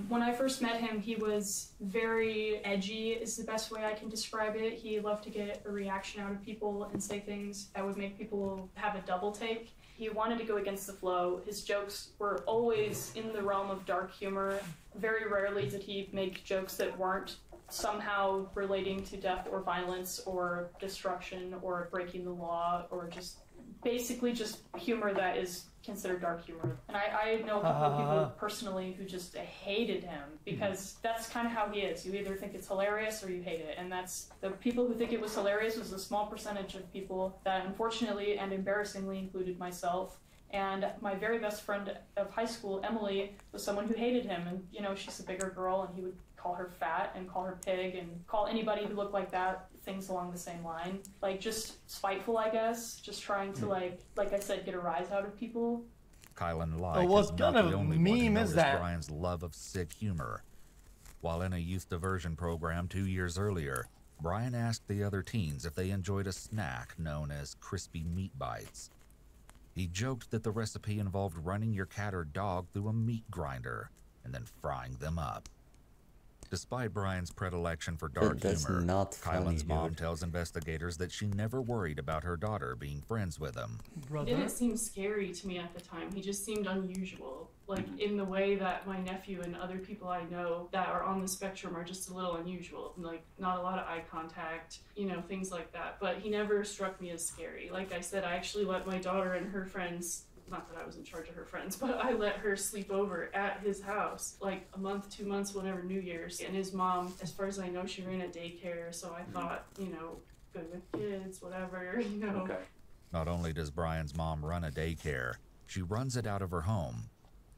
When I first met him, he was very edgy, is the best way I can describe it. He loved to get a reaction out of people and say things that would make people have a double take. He wanted to go against the flow. His jokes were always in the realm of dark humor. Very rarely did he make jokes that weren't somehow relating to death or violence or destruction or breaking the law or just basically just humor that is considered dark humor. And I know a couple of people personally who just hated him because that's kind of how he is. You either think it's hilarious or you hate it. And that's the people who think it was hilarious was a small percentage of people that unfortunately and embarrassingly included myself. And my very best friend of high school, Emily, was someone who hated him. And, she's a bigger girl and he would call her fat and call her pig and call anybody who looked like that things along the same line. Like, just spiteful, I guess. Just trying to, like I said, get a rise out of people. Kylan Like what is not kind the of only one who meme is noticed that? Brian's love of sick humor. While in a youth diversion program 2 years earlier, Brian asked the other teens if they enjoyed a snack known as crispy meat bites. He joked that the recipe involved running your cat or dog through a meat grinder and then frying them up. Despite Brian's predilection for dark That's humor, not funny, Kylan's mom dude. tells investigators that she never worried about her daughter being friends with him. He didn't seem scary to me at the time. He just seemed unusual. Like, in the way that my nephew and other people I know that are on the spectrum are just a little unusual. Like, not a lot of eye contact, you know, things like that. But he never struck me as scary. Like I said, I actually let my daughter and her friends, not that I was in charge of her friends, but I let her sleep over at his house, like a month, 2 months, whenever New Year's. And his mom, as far as I know, she ran a daycare, so I thought, you know, good with kids, whatever, you know. Okay. Not only does Brian's mom run a daycare, she runs it out of her home.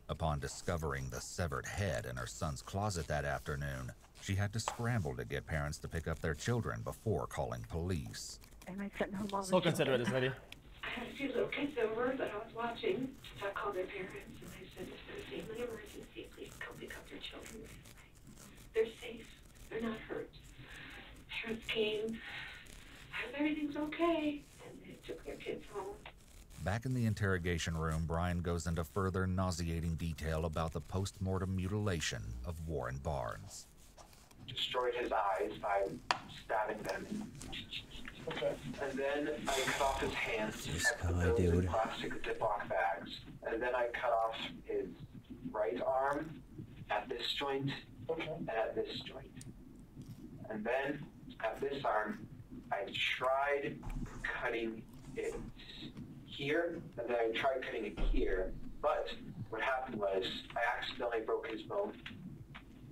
Upon discovering the severed head in her son's closet that afternoon, she had to scramble to get parents to pick up their children before calling police. And I sent home all the So considerate, this lady. I had a few little kids over that I was watching, so I called their parents and I said, "This is a family emergency. Please come pick up your children. They're safe. They're not hurt." Parents came. I said, "Everything's okay," and they took their kids home. Back in the interrogation room, Brian goes into further nauseating detail about the post-mortem mutilation of Warren Barnes. Destroyed his eyes by stabbing them. Okay. And then I cut off his hands. I put those in plastic Ziploc bags. And then I cut off his right arm at this joint and at this joint. And then at this arm, I tried cutting it here, and then I tried cutting it here. But what happened was I accidentally broke his bone.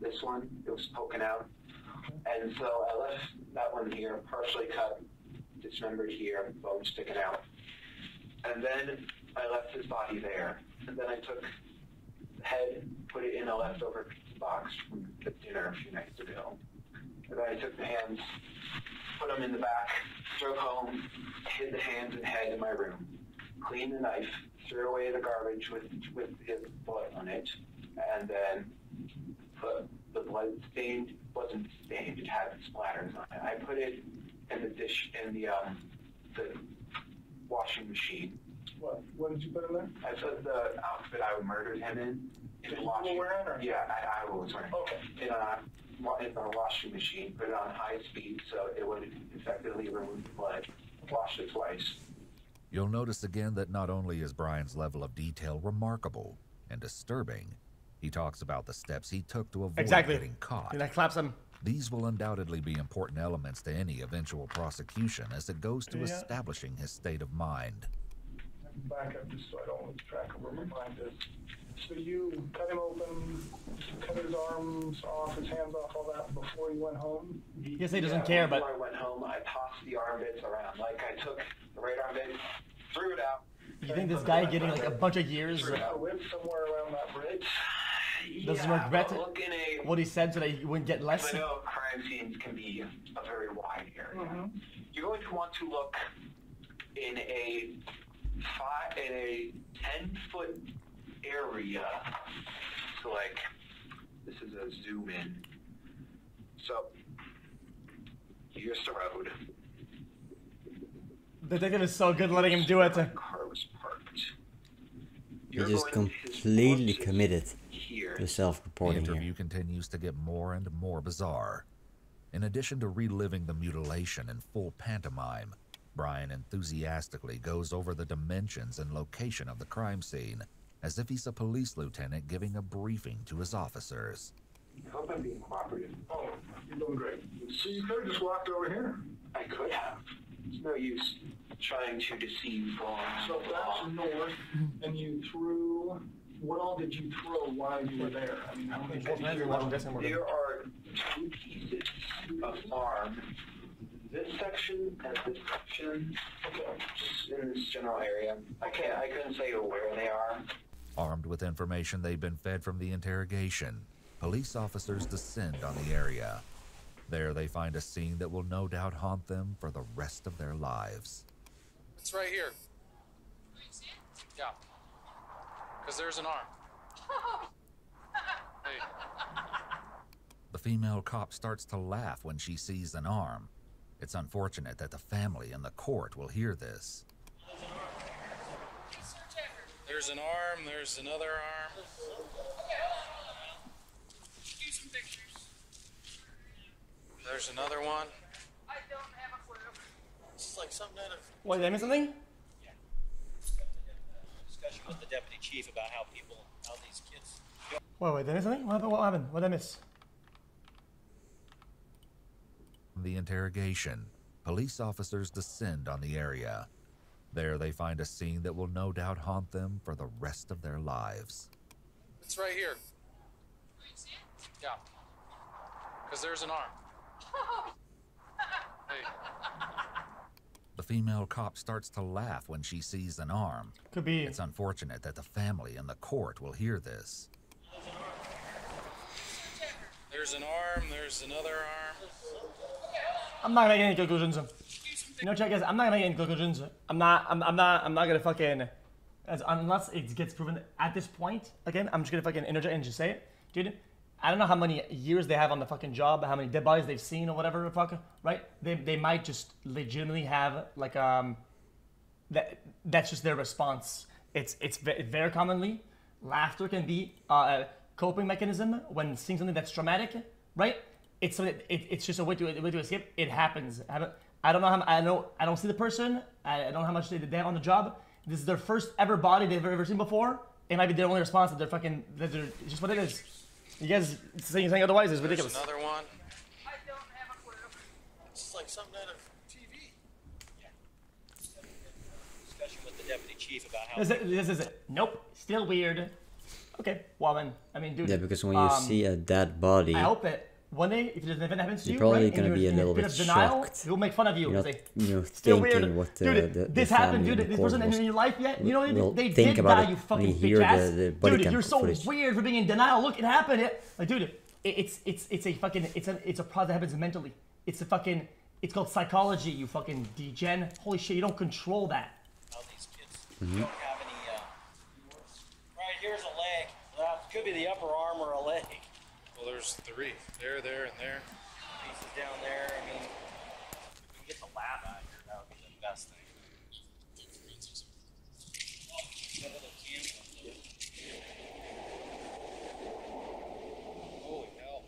This one, it was poking out. And so I left that one here, partially cut, dismembered here, bone sticking out. And then I left his body there. And then I took the head, put it in a leftover pizza box from the dinner a few nights ago. And then I took the hands, put them in the back, drove home, hid the hands and head in my room, cleaned the knife, threw away the garbage with his blood on it, and then put the blood stained, wasn't stained, it had splatters on it. I put it in the dish, in the washing machine. What did you put in there? I put the outfit I murdered him in the washing. Wearing, or? Yeah, I was wearing. Okay. In the washing machine, put it on high speed so it would effectively remove the blood. Washed it twice. You'll notice again that not only is Brian's level of detail remarkable and disturbing, he talks about the steps he took to avoid getting caught. And that claps him. These will undoubtedly be important elements to any eventual prosecution as it goes to establishing his state of mind. Back up just so I don't lose track of where my mind is. So you cut him open, cut his arms off, his hands off, all that before you went home? Yes, he doesn't care, but... Before I went home, I tossed the arm bits around. Like, I took the right arm bit, threw it out. You think this guy getting like a bunch of years Lived somewhere around that bridge? doesn't regret what he said so that he wouldn't get less? I know crime scenes can be a very wide area. You're going to want to look in a 10-foot area. So like, this is a zoom in. So here's the road. The detective is so good letting him do it. Car was parked. He just completely committed to self-reporting The here. interview continues to get more and more bizarre. In addition to reliving the mutilation in full pantomime, Brian enthusiastically goes over the dimensions and location of the crime scene, as if he's a police lieutenant giving a briefing to his officers. I hope I'm being cooperative. Oh, you're doing great. So you could have just walked over here. I could have. There's no use trying to deceive Vaughn. So that's north, and you threw... What all did you throw while you were there? I mean, how many There are two pieces of arm. This section and this section, just in this general area. I couldn't say where they are. Armed with information they've been fed from the interrogation, police officers descend on the area. There they find a scene that will no doubt haunt them for the rest of their lives. It's right here. Yeah. Because there's an arm. Hey. The female cop starts to laugh when she sees an arm. It's unfortunate that the family and the court will hear this. There's an arm, there's another arm. Do some pictures. There's another one. I don't have a clue. This is like something out of Wait, did I miss something? discussion with the deputy chief about how these kids. Wait, did I miss something? What happened? What did I miss? The interrogation. Police officers descend on the area. There they find a scene that will no doubt haunt them for the rest of their lives. It's right here. Yeah. Because there's an arm. Hey. The female cop starts to laugh when she sees an arm. Could be. It's unfortunate that the family and the court will hear this. There's an arm, there's another arm. I'm not gonna make any conclusions. You know, check guys. I'm not gonna make any conclusions. I'm not gonna fucking, unless it gets proven at this point. Again, I'm just gonna fucking interject and just say it, dude. I don't know how many years they have on the fucking job, how many dead bodies they've seen or whatever, fuck, right? They might just legitimately have like that's just their response. It's very commonly laughter can be a coping mechanism when seeing something that's traumatic, right? It's just a way to escape. It happens. I don't know how. I don't see the person. I don't know how much they have on the job. This is their first ever body they've ever seen before. It might be their only response that it's just what it is. You guys saying otherwise is ridiculous. There's another one. I don't have a clue. This is like something out of TV. Yeah. Discussion with the deputy chief about how. This is it. Nope. Still weird. Okay. Well then, I mean, dude. Yeah, because when you see a dead body, I hope it. One day, if an event happens to you're you, probably right, gonna be a little bit denial, shocked. he'll make fun of you. You're not, Say, still weird. thinking what Dude, this happened, dude. This wasn't in your life yet. You know, they think did about die, it you when fucking you hear bitch ass. the body Dude, cam you're so footage. weird for being in denial. Look, it happened. Like, dude, it's a fucking it's a process that happens mentally. It's called psychology. You fucking degen. Holy shit, you don't control that. How these kids don't have any. Right here's a leg. That could be the upper arm or a leg. Well, there's three. There, and there. Pieces down there. I mean, if we can get the lab out here, that would be the best thing. Holy hell.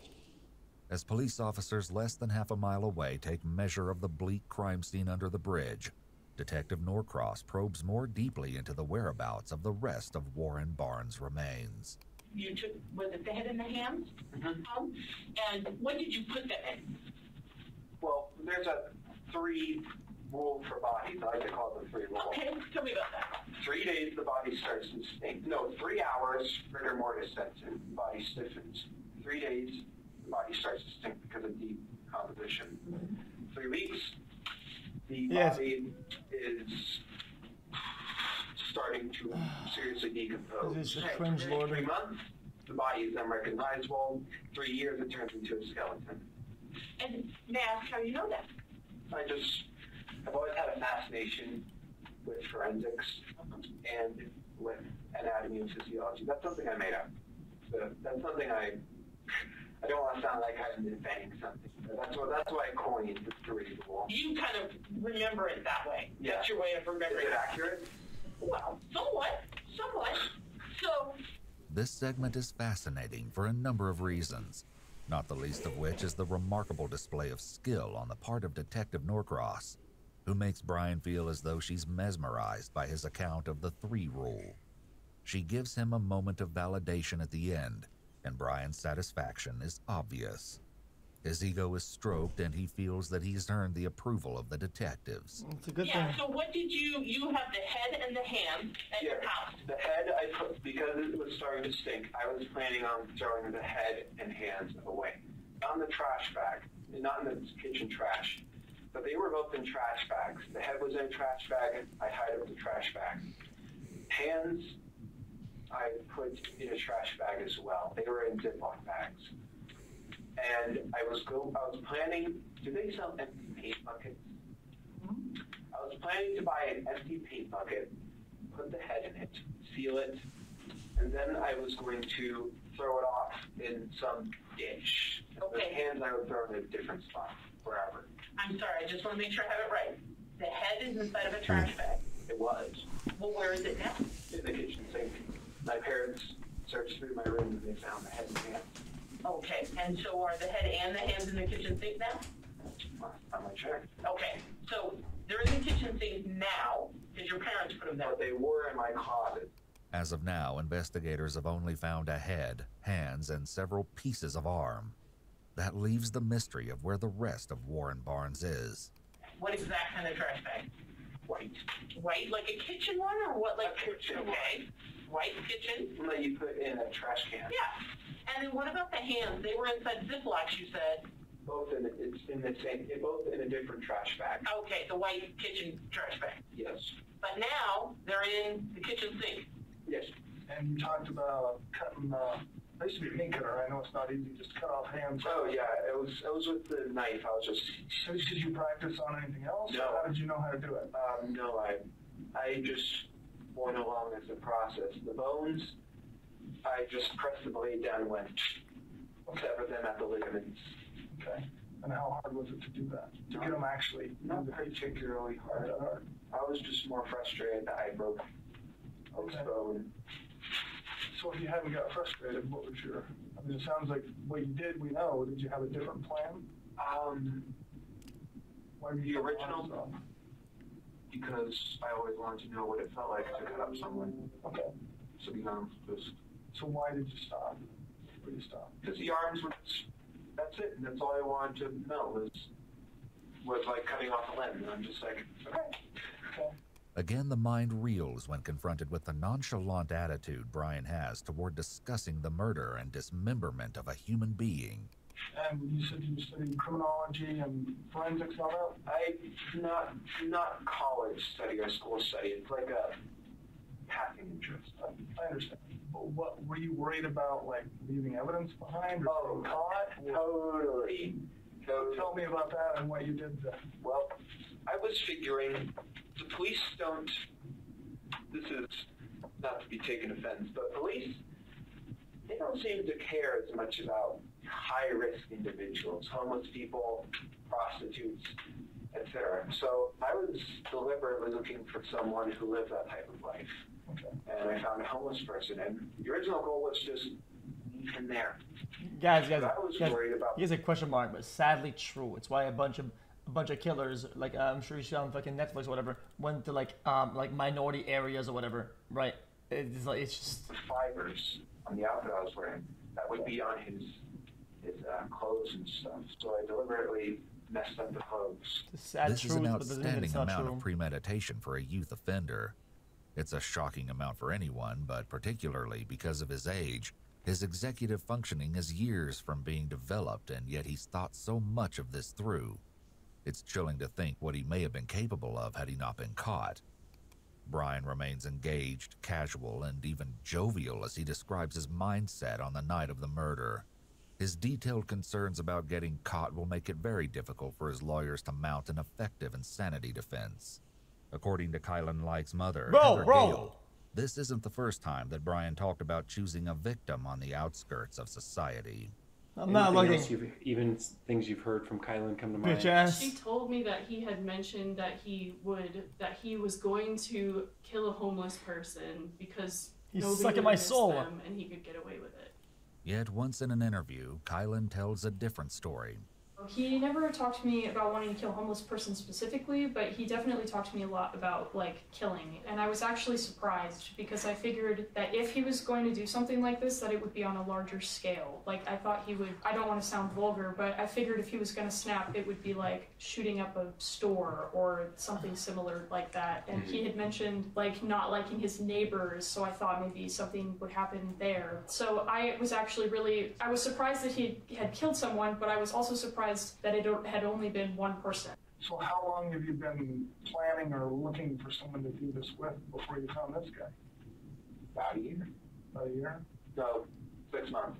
As police officers less than half a mile away take measure of the bleak crime scene under the bridge, Detective Norcross probes more deeply into the whereabouts of the rest of Warren Barnes' remains. You took, was it the head and the hands? Mm-hmm. And what did you put them in? Well, there's a 3 rule for bodies. I like to call it the 3 rule. Okay, tell me about that. 3 days, the body starts to stink. No, 3 hours, rigor mortis sets in. The body stiffens. 3 days, the body starts to stink because of decomposition. 3 weeks, the body is starting to seriously decompose. This is a cringe, Lord. 3 months, the body is unrecognizable. 3 years, it turns into a skeleton. And may I ask how you know that? I've always had a fascination with forensics and with anatomy and physiology. That's something I made up. So that's something I don't want to sound like I'm inventing something. That's why I coined the 3 rule. You kind of remember it that way. Yeah. That's your way of remembering Is it accurate? Well, somewhat. So, This segment is fascinating for a number of reasons, not the least of which is the remarkable display of skill on the part of Detective Norcross, who makes Brian feel as though she's mesmerized by his account of the 3 rule. She gives him a moment of validation at the end, and Brian's satisfaction is obvious. His ego is stroked and he feels that he's earned the approval of the detectives. It's a good yeah, thing. so what did you have the head and the hand at your house? The head, I put, because it was starting to stink, I was planning on throwing the head and hands away. Not in the trash bag, not in the kitchen trash, but they were both in trash bags. The head was in a trash bag, I hid up the trash bag. Hands, I put in a trash bag as well. They were in Ziploc bags. And I was planning, do they sell empty paint buckets? I was planning to buy an empty paint bucket, put the head in it, seal it, and then I was going to throw it off in some ditch. Okay. The hands I would throw in a different spot, wherever. I'm sorry, I just want to make sure I have it right. The head is inside of a trash bag. It was. Well, where is it now? In the kitchen sink. My parents searched through my room and they found the head and hands. Okay, and so are the head and the hands in the kitchen sink now? I'm not sure. Okay, so they're in the kitchen sink now because your parents put them there. But they were in my closet. As of now, investigators have only found a head, hands, and several pieces of arm. That leaves the mystery of where the rest of Warren Barnes is. What exact kind of trash bag? White. White, like a kitchen one, or what? Like a kitchen okay. White kitchen. One that you put in a trash can. Yeah. And then what about the hands? They were inside Ziplocs, you said. Both in both in a different trash bag. Okay, the white kitchen trash bag. Yes. But now they're in the kitchen sink. Yes. And you talked about cutting. I used to be a meat cutter. I know it's not easy. Just cut off hands. Oh yeah, it was with the knife. I was just. So did you practice on anything else? No. Or how did you know how to do it? No, I just went along as a process. The bones, I just pressed the blade down and went. Sever them at the ligaments. Okay. And how hard was it to do that? To get them actually? Not particularly hard. I was just more frustrated that I broke this bone. So if you hadn't got frustrated, what was your? I mean, it sounds like what you did. We know. Did you have a different plan? Why did the original? Because I always wanted to know what it felt like to cut up someone. Okay. So just. So why did you stop? Where did you stop? Because the arms were. That's it. That's all I wanted to know was like cutting off a limb. And I'm just like, okay. Again, the mind reels when confronted with the nonchalant attitude Brian has toward discussing the murder and dismemberment of a human being. And you said you studied criminology and forensics and all that? Not college study or school study. It's like a passing interest. I understand. But what were you worried about, like leaving evidence behind or being caught? Totally. Tell me about that and what you did then. Well, I was figuring the police don't. This is not to be taken offense, but police, they don't seem to care as much about high-risk individuals, homeless people, prostitutes, etc. So I was deliberately looking for someone who lived that type of life. Okay. And I found a homeless person, and the original goal was just leave him there. Guys, worried about. Here's a question mark, but sadly true. It's why a bunch of killers, like I'm sure you see on fucking Netflix or whatever, went to like minority areas or whatever, right? It's like it's just the fibers on the outfit I was wearing that would be on his clothes and stuff. So I deliberately messed up the clothes. This is an outstanding amount of premeditation for a youth offender. It's a shocking amount for anyone, but particularly because of his age. His executive functioning is years from being developed, and yet he's thought so much of this through. It's chilling to think what he may have been capable of had he not been caught. Brian remains engaged, casual, and even jovial as he describes his mindset on the night of the murder. His detailed concerns about getting caught will make it very difficult for his lawyers to mount an effective insanity defense. According to Kylan Light's mother, Heather Gale, this isn't the first time that Brian talked about choosing a victim on the outskirts of society. I'm not looking. Even things you've heard from Kylan come to mind. She told me that he had mentioned that he was going to kill a homeless person because he's nobody sucking would my miss soul, them and he could get away with it. Yet once in an interview, Kylan tells a different story. He never talked to me about wanting to kill a homeless person specifically, but he definitely talked to me a lot about, like, killing. And I was actually surprised because I figured that if he was going to do something like this, that it would be on a larger scale. Like, I thought he would, I don't want to sound vulgar, but I figured if he was going to snap, it would be like shooting up a store or something similar like that. And he had mentioned, like, not liking his neighbors, so I thought maybe something would happen there. So I was actually I was surprised that he had killed someone, but I was also surprised that it had only been one person. So how long have you been planning or looking for someone to do this with before you found this guy? About a year. About a year? No, 6 months.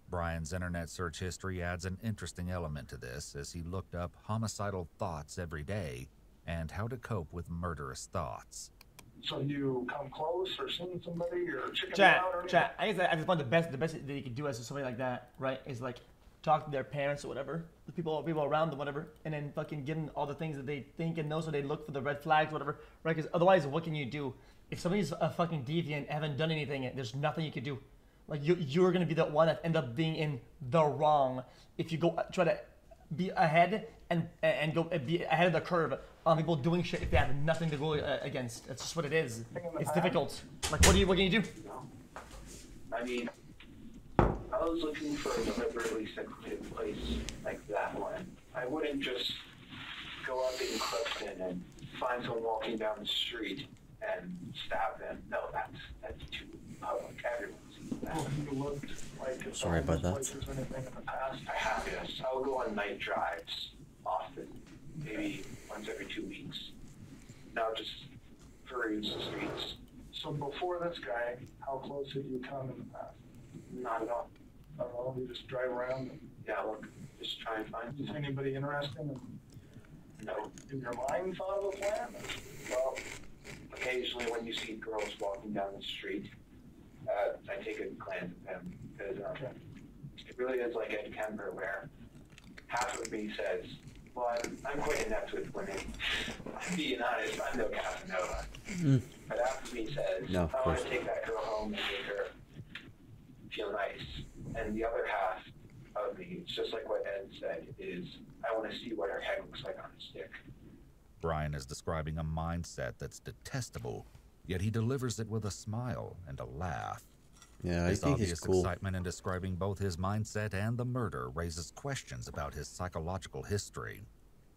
Brian's internet search history adds an interesting element to this as he looked up homicidal thoughts every day and how to cope with murderous thoughts. So you come close or seen somebody or chicken Chat, out or anything? chat. I just find the best that you can do as somebody like that, right? Is like talk to their parents or whatever, the people around them, whatever, and then fucking give them all the things that they think and know, so they look for the red flags, whatever, right? Because otherwise, what can you do? If somebody's a fucking deviant, haven't done anything, there's nothing you can do. Like you're gonna be the one that end up being in the wrong if you go try to be ahead and go be ahead of the curve on people doing shit if they have nothing to go against. That's just what it is. It's difficult. Like what can you do? I mean, I was looking for a deliberately secluded place like that one. I wouldn't just go up in Clifton and find someone walking down the street and stab them. No, that's too public. Everyone sees that. Have you looked like at Sorry about that. places or anything in the past? I have, yes. I will go on night drives often, maybe once every 2 weeks. Now just peruse the streets. So before this guy, how close have you come in the past? Not at all. Not at all. You just drive around and Yeah, look, just try and find is anybody interesting? No. In your mind thought of a plan? Well, occasionally when you see girls walking down the street, I take a glance at them because it really is like Ed Kemper, where half of me says, well, I'm quite inept with women. I'm being honest, I'm no Casanova. But half of me says, No, of I want course. to take that girl home and make her feel nice. And the other half of me, it's just like what Ed said, is I want to see what her head looks like on a stick. Brian is describing a mindset that's detestable, yet he delivers it with a smile and a laugh. Yeah, I His think he's obvious cool. excitement in describing both his mindset and the murder raises questions about his psychological history.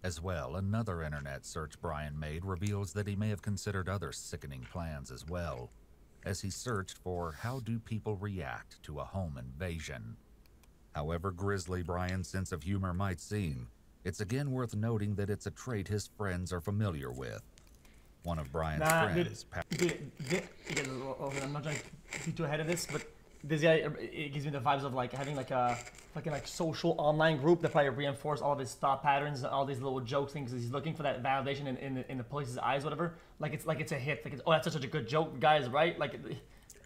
As well, another internet search Brian made reveals that he may have considered other sickening plans as well, as he searched for how do people react to a home invasion. However grisly Brian's sense of humor might seem, it's again worth noting that it's a trait his friends are familiar with. One of Brian's friends, I'm not trying to be too ahead of this, but this guy, it gives me the vibes of like having like a fucking like social online group that probably reinforce all of his thought patterns and all these little jokes things. He's looking for that validation in the police's eyes, whatever. Like it's a hit. Like oh, that's such a good joke, guys, right? Like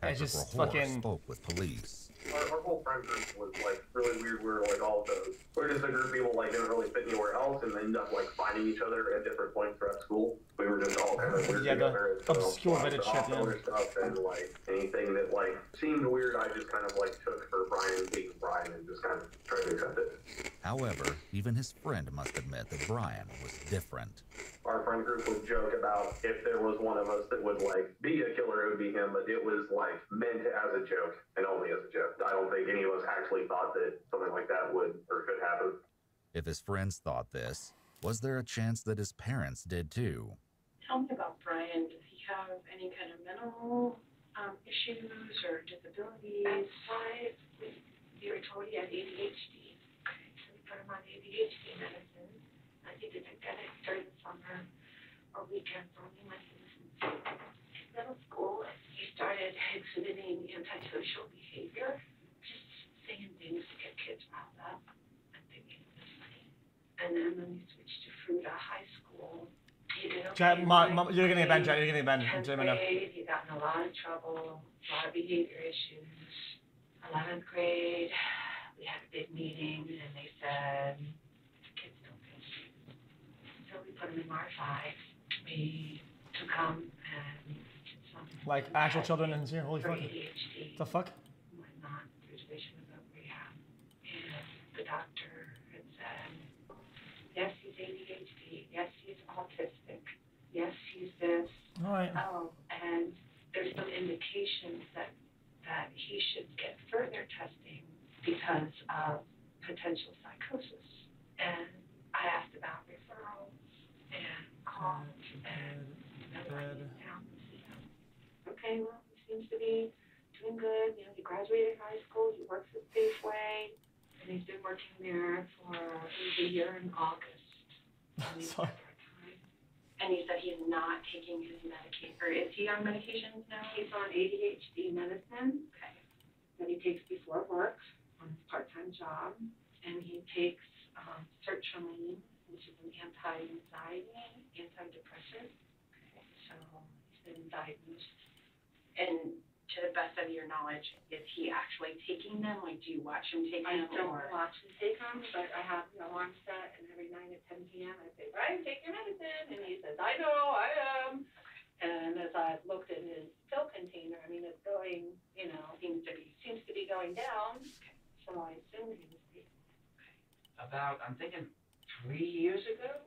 it's just fucking. Spoke with police. Our whole friend group was like really weird. We were like all those. We're just a group of people like didn't really fit anywhere else, and ended up like finding each other at different points throughout school. We were just all kind of weird together. The obscure Reddit shit, other stuff, and like anything that like seemed weird, I just kind of like took for Brian being Brian and just kind of tried to accept it. However, even his friend must admit that Brian was different. Our friend group would joke about if there was one of us that would like be a killer, it would be him, but it was like meant as a joke and only as a joke. I don't think any of us actually thought that something like that would or could happen. If his friends thought this, was there a chance that his parents did too? Tell me about Brian. Does he have any kind of mental issues or disabilities? At 5, we were told he had ADHD. Okay, so we put him on ADHD medicine. He didn't get it during the summer or weekends when he went to middle school. He started exhibiting antisocial behavior, just saying things to get kids riled up and thinking it was funny. And then when we switched to Fruta High School, he did okay. Chat, you're getting banned, chat. You're getting banned. 10th grade, he got in a lot of trouble, a lot of behavior issues. 11th grade, we had a big meeting and they said, kids don't feel safe. So we put him in R5. We took him and like actual children in here. Holy for fuck! ADHD. The fuck? Whatnot, through division of rehab. And the doctor had said, yes, he's ADHD. Yes, he's autistic. Yes, he's this. All right. Oh, and there's some indications that he should get further testing because of potential psychosis. And I asked about referrals and calls and writing down. Okay, well, he seems to be doing good. You know, he graduated high school. He works at Safeway, and he's been working there for a year in August. Sorry. And he said he's not taking his medication, or is he on medications now? He's on ADHD medicine. Okay. That he takes before work on his part-time job, and he takes sertraline, which is an anti-anxiety, antidepressant. Okay. So he's been diagnosed? And to the best of your knowledge, is he actually taking them? Like, do you watch him take them? I don't watch him take them, but I have an alarm set, and every night at 10 p.m. I say, Brian, take your medicine. And he says, I know, I am. And as I've looked at his pill container, I mean, it's going, you know, seems to be going down. So I assume he was taking it. About, I'm thinking 3 years ago?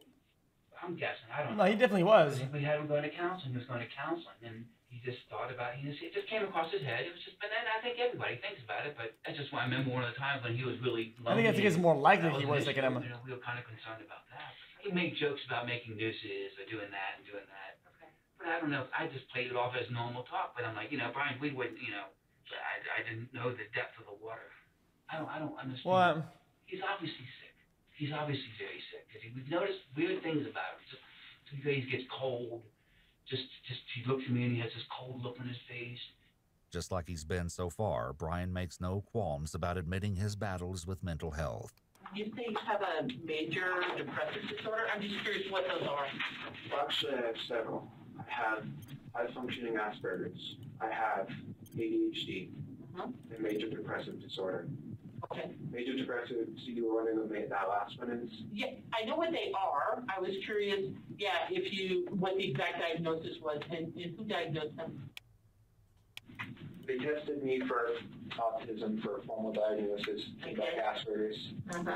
I'm guessing, I don't No, know. he definitely was. We had him going to counseling, he was going to counseling, and he just thought about it, it just came across his head. It was just, but then I think everybody thinks about it, but I just I remember one of the times when he was really lonely. I think it's more likely he was like, taking them. you know, we were kind of concerned about that. He made jokes about making nooses or doing that and doing that. Okay. But I don't know, I just played it off as normal talk, but I'm like, you know, Brian, we wouldn't, you know, I didn't know the depth of the water. I don't understand. Well, He's obviously sick. He's obviously very sick. Because we've noticed weird things about him. Some days he gets cold. Just he looks at me and he has this cold look on his face. Just like he's been so far, Brian makes no qualms about admitting his battles with mental health. You say you have a major depressive disorder? I'm just curious what those are. Actually, I have several. I have high-functioning Asperger's. I have ADHD and major depressive disorder. Okay. Major depressive, so you were wondering what that last one is? Yeah, I know what they are. I was curious, what the exact diagnosis was and who diagnosed them. They tested me for autism for a formal diagnosis, came back Asperger's,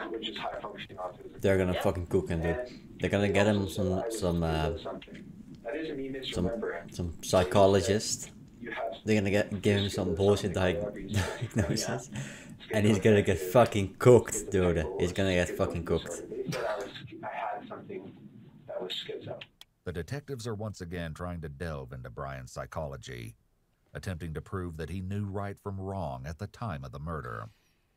which is high-functioning autism. They're gonna fucking cook him, dude. They're gonna get him some psychologist. They're gonna give him some bullshit diagnosis, and he's gonna get fucking cooked, dude. He's gonna get fucking cooked. They said I had something that was schizo. The detectives are once again trying to delve into Brian's psychology, attempting to prove that he knew right from wrong at the time of the murder.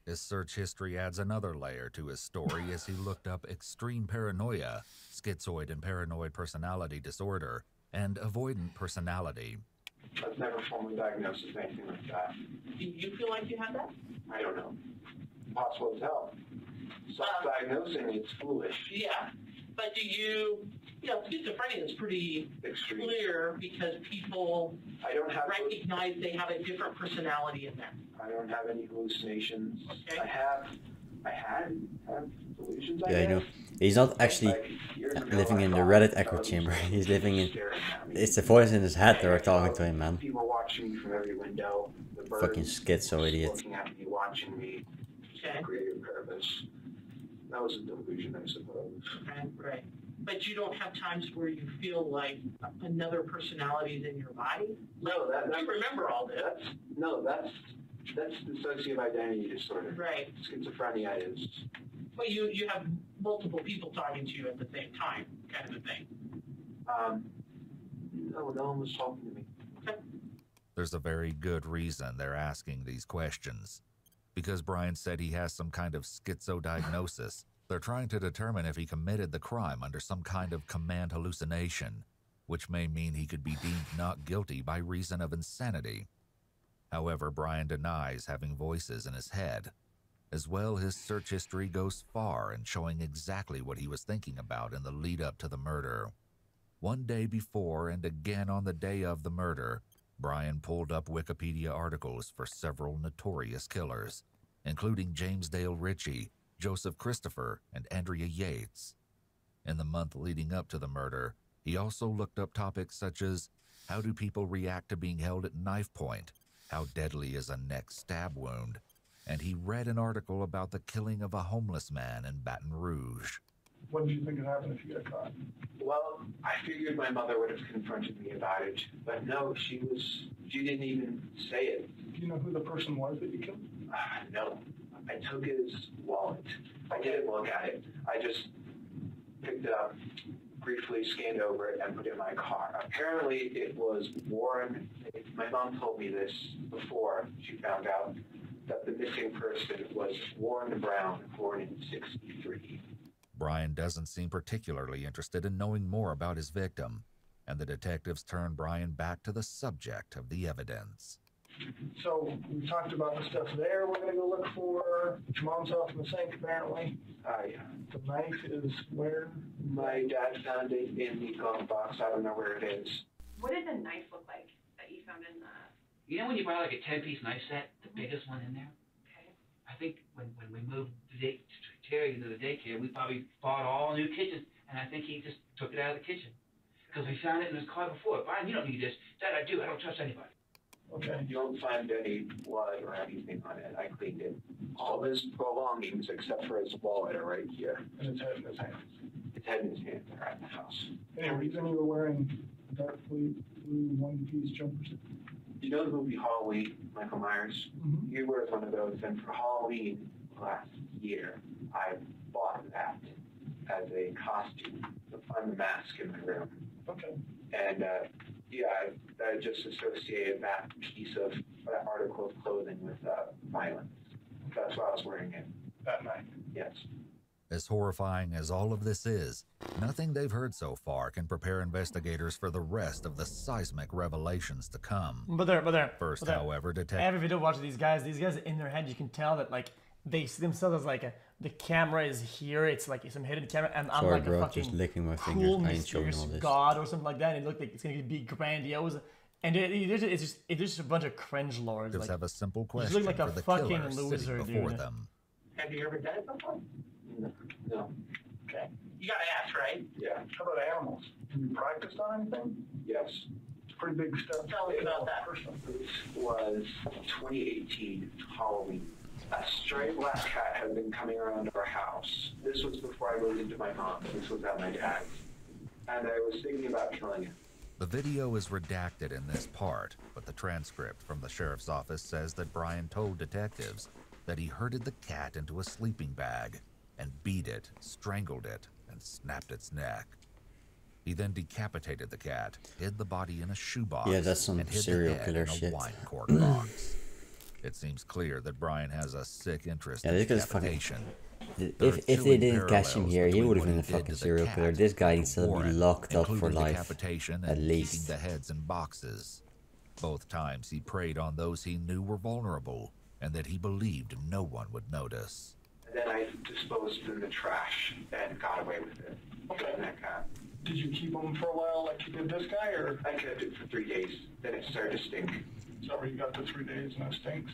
His search history adds another layer to his story as he looked up extreme paranoia, schizoid and paranoid personality disorder, and avoidant personality. I was never formally diagnosed with anything like that. Do you feel like you had that? I don't know. Impossible to tell. Self-diagnosing is foolish. Yeah, but do you know, schizophrenia is pretty clear because people recognize they have a different personality in there. I don't have any hallucinations. Okay. I had delusions, Yeah, I know. He's not actually living in the Reddit echo chamber. He's living in... It's the voice in his head that are talking to him, man. People watching me from every window. The birds fucking schizo idiot. looking at me, watching me. Creative purpose. That was a delusion, I suppose. Right. But you don't have times where you feel like another personality is in your body? No, you remember all this. That's dissociative identity disorder. Right. Schizophrenia is. Well, you have multiple people talking to you at the same time, kind of a thing. No one was talking to me. There's a very good reason they're asking these questions. Because Brian said he has some kind of schizo diagnosis, they're trying to determine if he committed the crime under some kind of command hallucination, which may mean he could be deemed not guilty by reason of insanity. However, Brian denies having voices in his head. As well, his search history goes far in showing exactly what he was thinking about in the lead-up to the murder. One day before and again on the day of the murder, Brian pulled up Wikipedia articles for several notorious killers, including James Dale Ritchie, Joseph Christopher, and Andrea Yates. In the month leading up to the murder, he also looked up topics such as, how do people react to being held at knife point? How deadly is a neck stab wound? And he read an article about the killing of a homeless man in Baton Rouge. What do you think would happen if you got caught? Well, I figured my mother would have confronted me about it, but no, she didn't even say it. Do you know who the person was that you killed? No. I took his wallet. I didn't look at it. I just picked it up, briefly scanned over it, and put it in my car. Apparently, it was Warren. My mom told me this before she found out that the missing person was Warren Brown, born in '63. Brian doesn't seem particularly interested in knowing more about his victim, and the detectives turn Brian back to the subject of the evidence. So we talked about the stuff there we're going to go look for. Your mom's off in the sink, apparently. Yeah. The knife is where? My dad found it in the glove box. I don't know where it is. What did the did a knife look like that you found in the? You know when you buy like a 10-piece knife set, the biggest one in there? Okay. I think when we moved Terry into the daycare, we probably bought all new kitchens, and I think he just took it out of the kitchen. Because we found it in his car before. Brian, you don't need this. Dad, I do. I don't trust anybody. Okay. You don't find any blood or anything on it. I cleaned it. All his belongings, except for his wallet, are right here. And his head in his hands. His head and his hands are at the house. Any reason you were wearing dark blue one-piece jumpers? You know the movie Halloween, Michael Myers? Mm-hmm. He wears one of those, and for Halloween last year, I bought that as a costume to find the mask in my room. Okay. And I just associated that piece of that article of clothing with violence. That's why I was wearing it that night. Yes. As horrifying as all of this is, nothing they've heard so far can prepare investigators for the rest of the seismic revelations to come. But there. First, however, every video watching these guys in their head, you can tell that like they see themselves as like the camera is here. It's like some hidden camera, and I'm Sorry, like bro, a fucking just licking my cool, fingers. I ain't showing mysterious all this. god or something like that. And it looked like it's gonna be grandiose. And it's just a bunch of cringe lords. Just like, have a simple you question look like for a the fucking killer loser, sitting before dude. them. Have you ever done it before? No. Okay. You gotta ask, right? Yeah. How about animals? Have you practiced on anything? Yes. It's a pretty big step. Tell us about that. This was 2018 Halloween. A stray black cat had been coming around our house. This was before I moved into my mom's. This was at my dad's. And I was thinking about killing it. The video is redacted in this part, but the transcript from the sheriff's office says that Brian told detectives that he herded the cat into a sleeping bag and beat it, strangled it, and snapped its neck. He then decapitated the cat, hid the body in a shoebox, Yeah, that's some and hid serial the head killer in a shit. wine cork box. It seems clear that Brian has a sick interest in Yeah, this guy's fucking. decapitation. If they didn't catch him here, he would have been a fucking serial killer. This guy needs to be locked up for life, decapitation at and least. keeping the heads in boxes. Both times he preyed on those he knew were vulnerable and that he believed no one would notice. And then I disposed in the trash and got away with it. Okay. That cat. Did you keep him for a while like you did this guy, or? I kept it for 3 days. Then it started to stink. Is that where you got the 3 days and it stinks?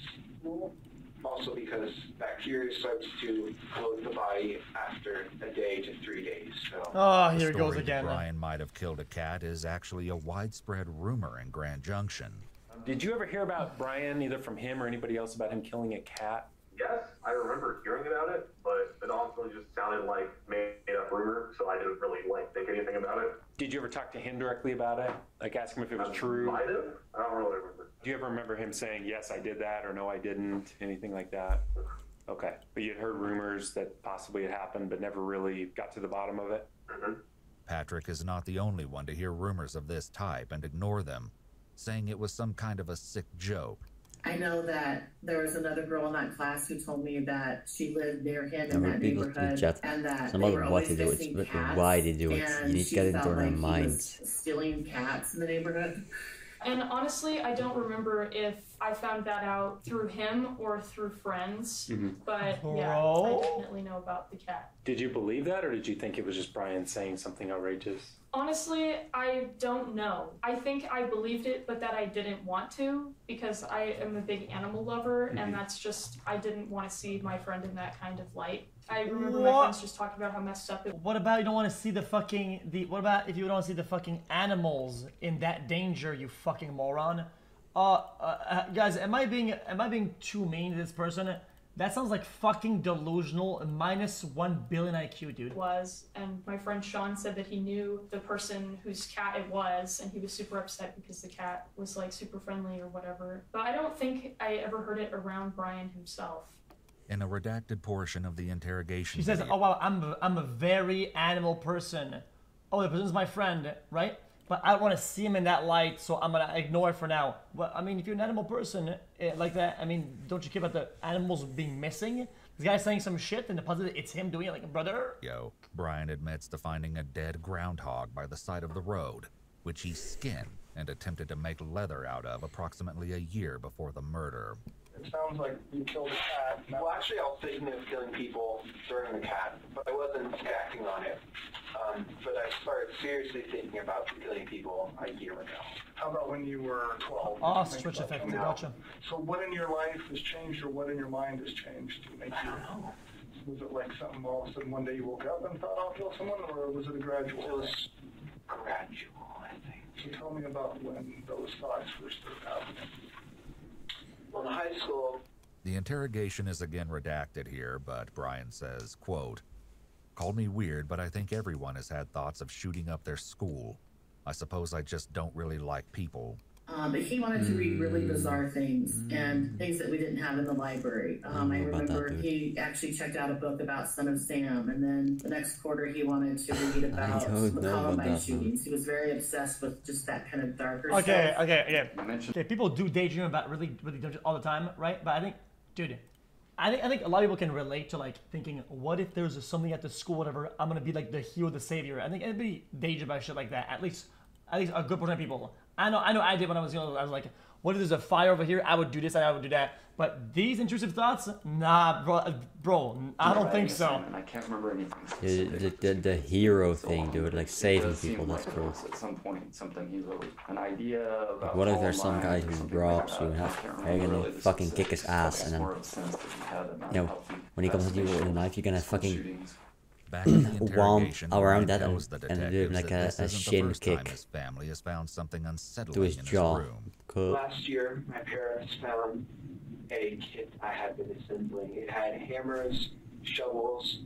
Also because bacteria starts to coat the body after a day to 3 days. So. Oh, The here it goes story that again. Brian might have killed a cat is actually a widespread rumor in Grand Junction. Did you ever hear about Brian, either from him or anybody else, about him killing a cat? Yes, I remember hearing about it, but it also just sounded like made-up rumor, so I didn't really think anything about it. Did you ever talk to him directly about it? Like ask him if it was true? Might have. I don't really remember. Do you ever remember him saying, yes, I did that, or no, I didn't? Anything like that? Okay. But you had heard rumors that possibly it happened, but never really got to the bottom of it? Mm-hmm. Patrick is not the only one to hear rumors of this type and ignore them, saying it was some kind of a sick joke. I know that there was another girl in that class who told me that she lived near him in When that people neighborhood, chat, and that some they of were them what always they do, it's missing but cats, why they do it. and You need to she get into felt their like he minds. was stealing cats in the neighborhood. And honestly, I don't remember if I found that out through him or through friends. Mhm. But yeah, Bro. I definitely know about the cat. Did you believe that, or did you think it was just Brian saying something outrageous? Honestly, I don't know. I think I believed it, but that I didn't want to because I am a big animal lover, and that's just, I didn't want to see my friend in that kind of light. I remember my What? friends just talking about how messed up it was. What about you don't want to see what about if you don't want to see the fucking animals in that danger, you fucking moron? Guys, am I being too mean to this person? That sounds like fucking delusional, minus 1 billion IQ, dude. And my friend Sean said that he knew the person whose cat it was, and he was super upset because the cat was like super friendly or whatever. But I don't think I ever heard it around Brian himself. In a redacted portion of the interrogation She says, video, "Oh wow, I'm a very animal person. Oh, the person's my friend, right? But I don't want to see him in that light, so I'm gonna ignore it for now." Well, I mean, if you're an animal person like that, I mean, don't you care about the animals being missing? This guy's saying some shit, and the positive, it's him doing it, like, brother. Brian admits to finding a dead groundhog by the side of the road, which he skinned and attempted to make leather out of approximately a year before the murder. It sounds like you killed a cat. Well, actually, I was thinking of killing people during the cat, but I wasn't acting on it. But I started seriously thinking about killing people a year ago. How How about when you were 12? Oh, Think switch about effect. that. Gotcha. So what in your life has changed, or what in your mind has changed to make you? Was it like something all of a sudden one day you woke up and thought I'll kill someone, or was it a gradual? It was gradual, I think. So tell me about when those thoughts first started happening. Well, in high school. The interrogation is again redacted here, but Brian says, quote, "Called me weird, but I think everyone has had thoughts of shooting up their school. I suppose I just don't really like people." But he wanted to read really bizarre things and things that we didn't have in the library. I remember he actually checked out a book about Son of Sam, and then the next quarter he wanted to read about the Columbine shootings. He was very obsessed with just that kind of darker stuff. Okay. People do daydream about really all the time, right? But I think, dude, I think a lot of people can relate to like thinking, what if there's something at the school, whatever? I'm gonna be like the hero, the savior. I think everybody daydream about shit like that. At least a good portion of people. I know I did when I was young. I was like, what if there's a fire over here? I would do this and I would do that. But these intrusive thoughts, nah, bro, I don't think so. I can't remember anything. The hero thing, dude, like saving people, that's cool. At some point, something he wrote, an idea about. Like, what if there's some guy who robs you and you're gonna fucking kick his ass, and then, you know, when he comes at you with a knife, you're gonna fucking whomp around that and do like a shin kick his family has found something unsettling to his in jaw. his room. Cool. Last year, my parents found a kit I had been assembling. It had hammers, shovels,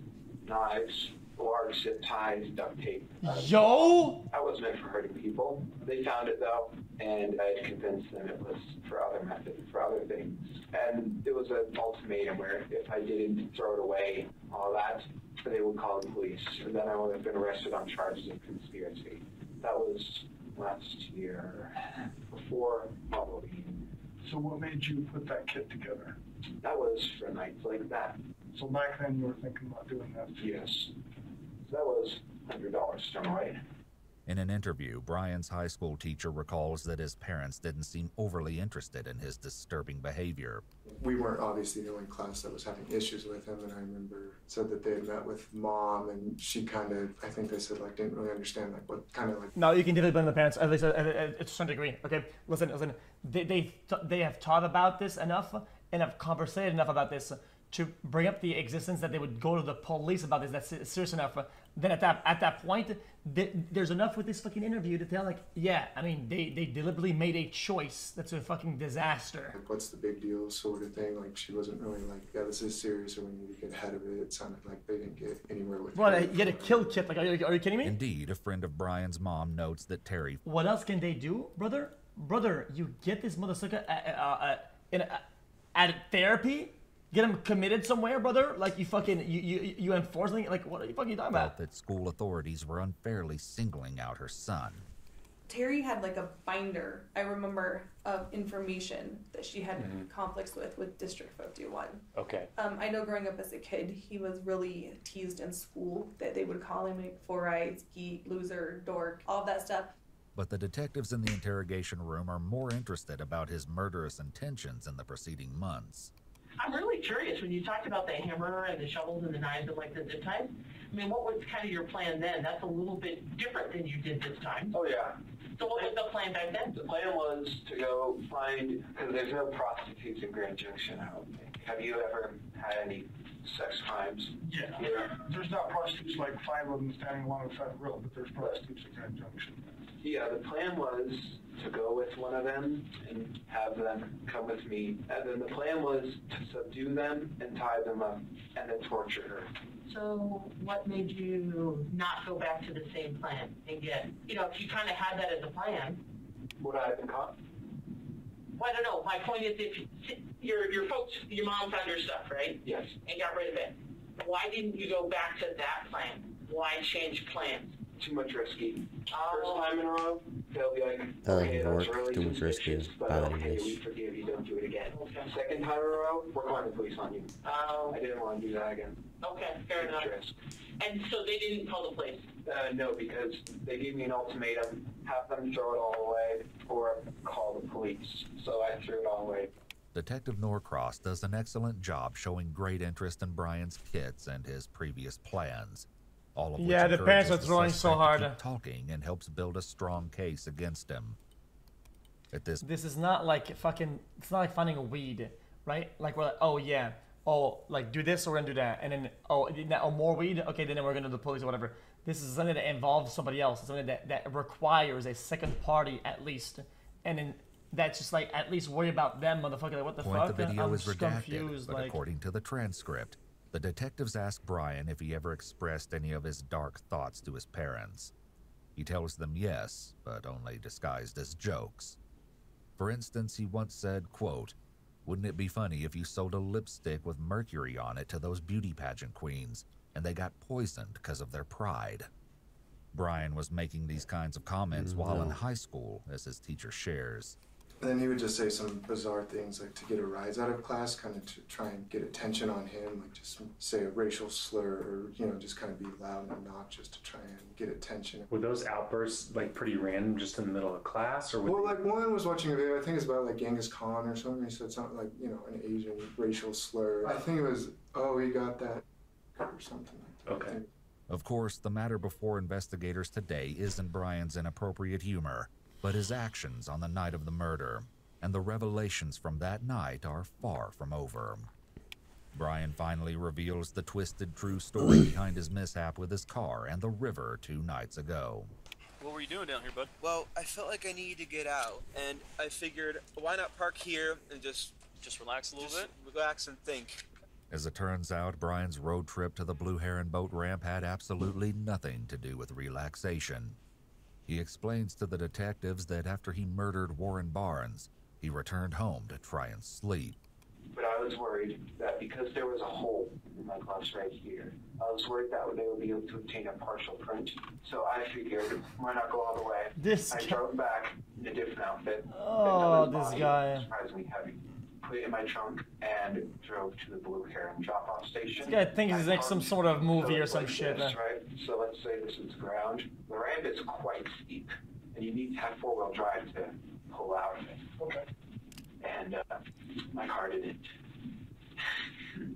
knives, large zip ties, duct tape. Yo! I wasn't meant for hurting people. They found it though, and I convinced them it was for other methods, for other things. And it was an ultimatum where if I didn't throw it away, all that, they would call the police. And then I would have been arrested on charges of conspiracy. That was last year, before Halloween. So what made you put that kit together? That was for nights like that. So back then you were thinking about doing that? Yes. So that was $100 done right. In an interview, Brian's high school teacher recalls that his parents didn't seem overly interested in his disturbing behavior. We weren't obviously the only class that was having issues with him, and I remember said that they had met with mom, and she kind of, I think they said, like, didn't really understand, like, what kind of, like... No, you can definitely blame the parents, at least to a certain degree, okay? Listen, they have taught about this enough, and have conversated enough about this to bring up the existence that they would go to the police about this. That's serious enough. Then at that point, there's enough with this fucking interview to tell, like, yeah, I mean, they deliberately made a choice that's a fucking disaster. Like, what's the big deal sort of thing? Like, she wasn't really like, yeah, this is serious, or we need to get ahead of it. It sounded like they didn't get anywhere with it. Well, you had a kill kit. Like, are you kidding me? Indeed, a friend of Brian's mom notes that Terry... What else can they do, brother? Brother, you get this motherfucker at therapy? Get him committed somewhere, brother? Like, you enforcing, like, what are you fucking talking about? Felt that school authorities were unfairly singling out her son. Terry had like a binder, I remember, of information that she had conflicts with District 51. Okay. I know growing up as a kid, he was really teased in school, that they would call him like four-eyed, geek, loser, dork, all of that stuff. But the detectives in the interrogation room are more interested about his murderous intentions in the preceding months. I'm really curious, when you talked about the hammer and the shovels and the knives and like the zip ties, I mean, what was kind of your plan then? That's a little bit different than you did this time. Oh, yeah. So what was the plan back then? The plan was to go find, because there's no prostitutes in Grand Junction, I don't think. Have you ever had any sex crimes? Yeah. There's not prostitutes like 5 of them standing along the side of the road, but there's prostitutes at Grand Junction. Yeah, the plan was to go with one of them and have them come with me. And then the plan was to subdue them and tie them up and then torture her. So what made you not go back to the same plan and get, you know, if you kind of had that as a plan? Would I have been caught? Well, I don't know. My point is, if your folks, your mom found your stuff, right? Yes. And got rid of it. Why didn't you go back to that plan? Why change plans? Too much risky. First time in a row, they'll be like, okay, that's really too much risky, but okay, we forgive you, don't do it again. Okay. Second time in a row, we're calling the police on you. I didn't want to do that again. Okay, fair enough. Risk. And so they didn't call the police? No, because they gave me an ultimatum, have them throw it all away or call the police. So I threw it all away. Detective Norcross does an excellent job showing great interest in Brian's kits and his previous plans. All of which the parents are throwing so hard. Keep talking and helps build a strong case against him. At this, this is not like fucking. It's not like finding a weed, right? Like we're like, oh yeah, oh like do this or we're gonna do that, and then oh more weed. Okay, then we're gonna do the police or whatever. This is something that involves somebody else. It's something that requires a second party at least, and then that's just like at least worry about them, motherfucker. Like what the fuck? The video I'm is just redacted, confused. but Like according to the transcript, the detectives ask Brian if he ever expressed any of his dark thoughts to his parents. He tells them yes, but only disguised as jokes. For instance, he once said, quote, "Wouldn't it be funny if you sold a lipstick with mercury on it to those beauty pageant queens, and they got poisoned because of their pride?" Brian was making these kinds of comments while in high school, as his teacher shares. And then he would just say some bizarre things, like to get a rise out of class, kind of to try and get attention on him, like just say a racial slur, or, you know, just kind of be loud and obnoxious to try and get attention. Were those outbursts like pretty random, just in the middle of class, or? Well, like one was watching a video, I think it's about like Genghis Khan or something. He said something like, you know, an Asian racial slur. I think it was, oh, he got that, or something like that. Okay. Of course, the matter before investigators today isn't Brian's inappropriate humor, but his actions on the night of the murder, and the revelations from that night are far from over. Brian finally reveals the twisted true story behind his mishap with his car and the river 2 nights ago. What were you doing down here, bud? Well, I felt like I needed to get out, and I figured, why not park here and just relax a little bit? Relax and think. As it turns out, Brian's road trip to the Blue Heron boat ramp had absolutely nothing to do with relaxation. He explains to the detectives that after he murdered Warren Barnes, he returned home to try and sleep. But I was worried that because there was a hole in my gloves right here, I was worried that they would be able to obtain a partial print. So I figured, why not go all the way? I drove back in a different outfit. Oh, this guy. Surprisingly heavy. Put it in my trunk and drove to the Blue Heron drop-off station. This guy thinks it's like some sort of movie or some like shit. This, right? So let's say this is ground. The ramp is quite steep, and you need to have four-wheel drive to pull out of it. Okay. And my car didn't.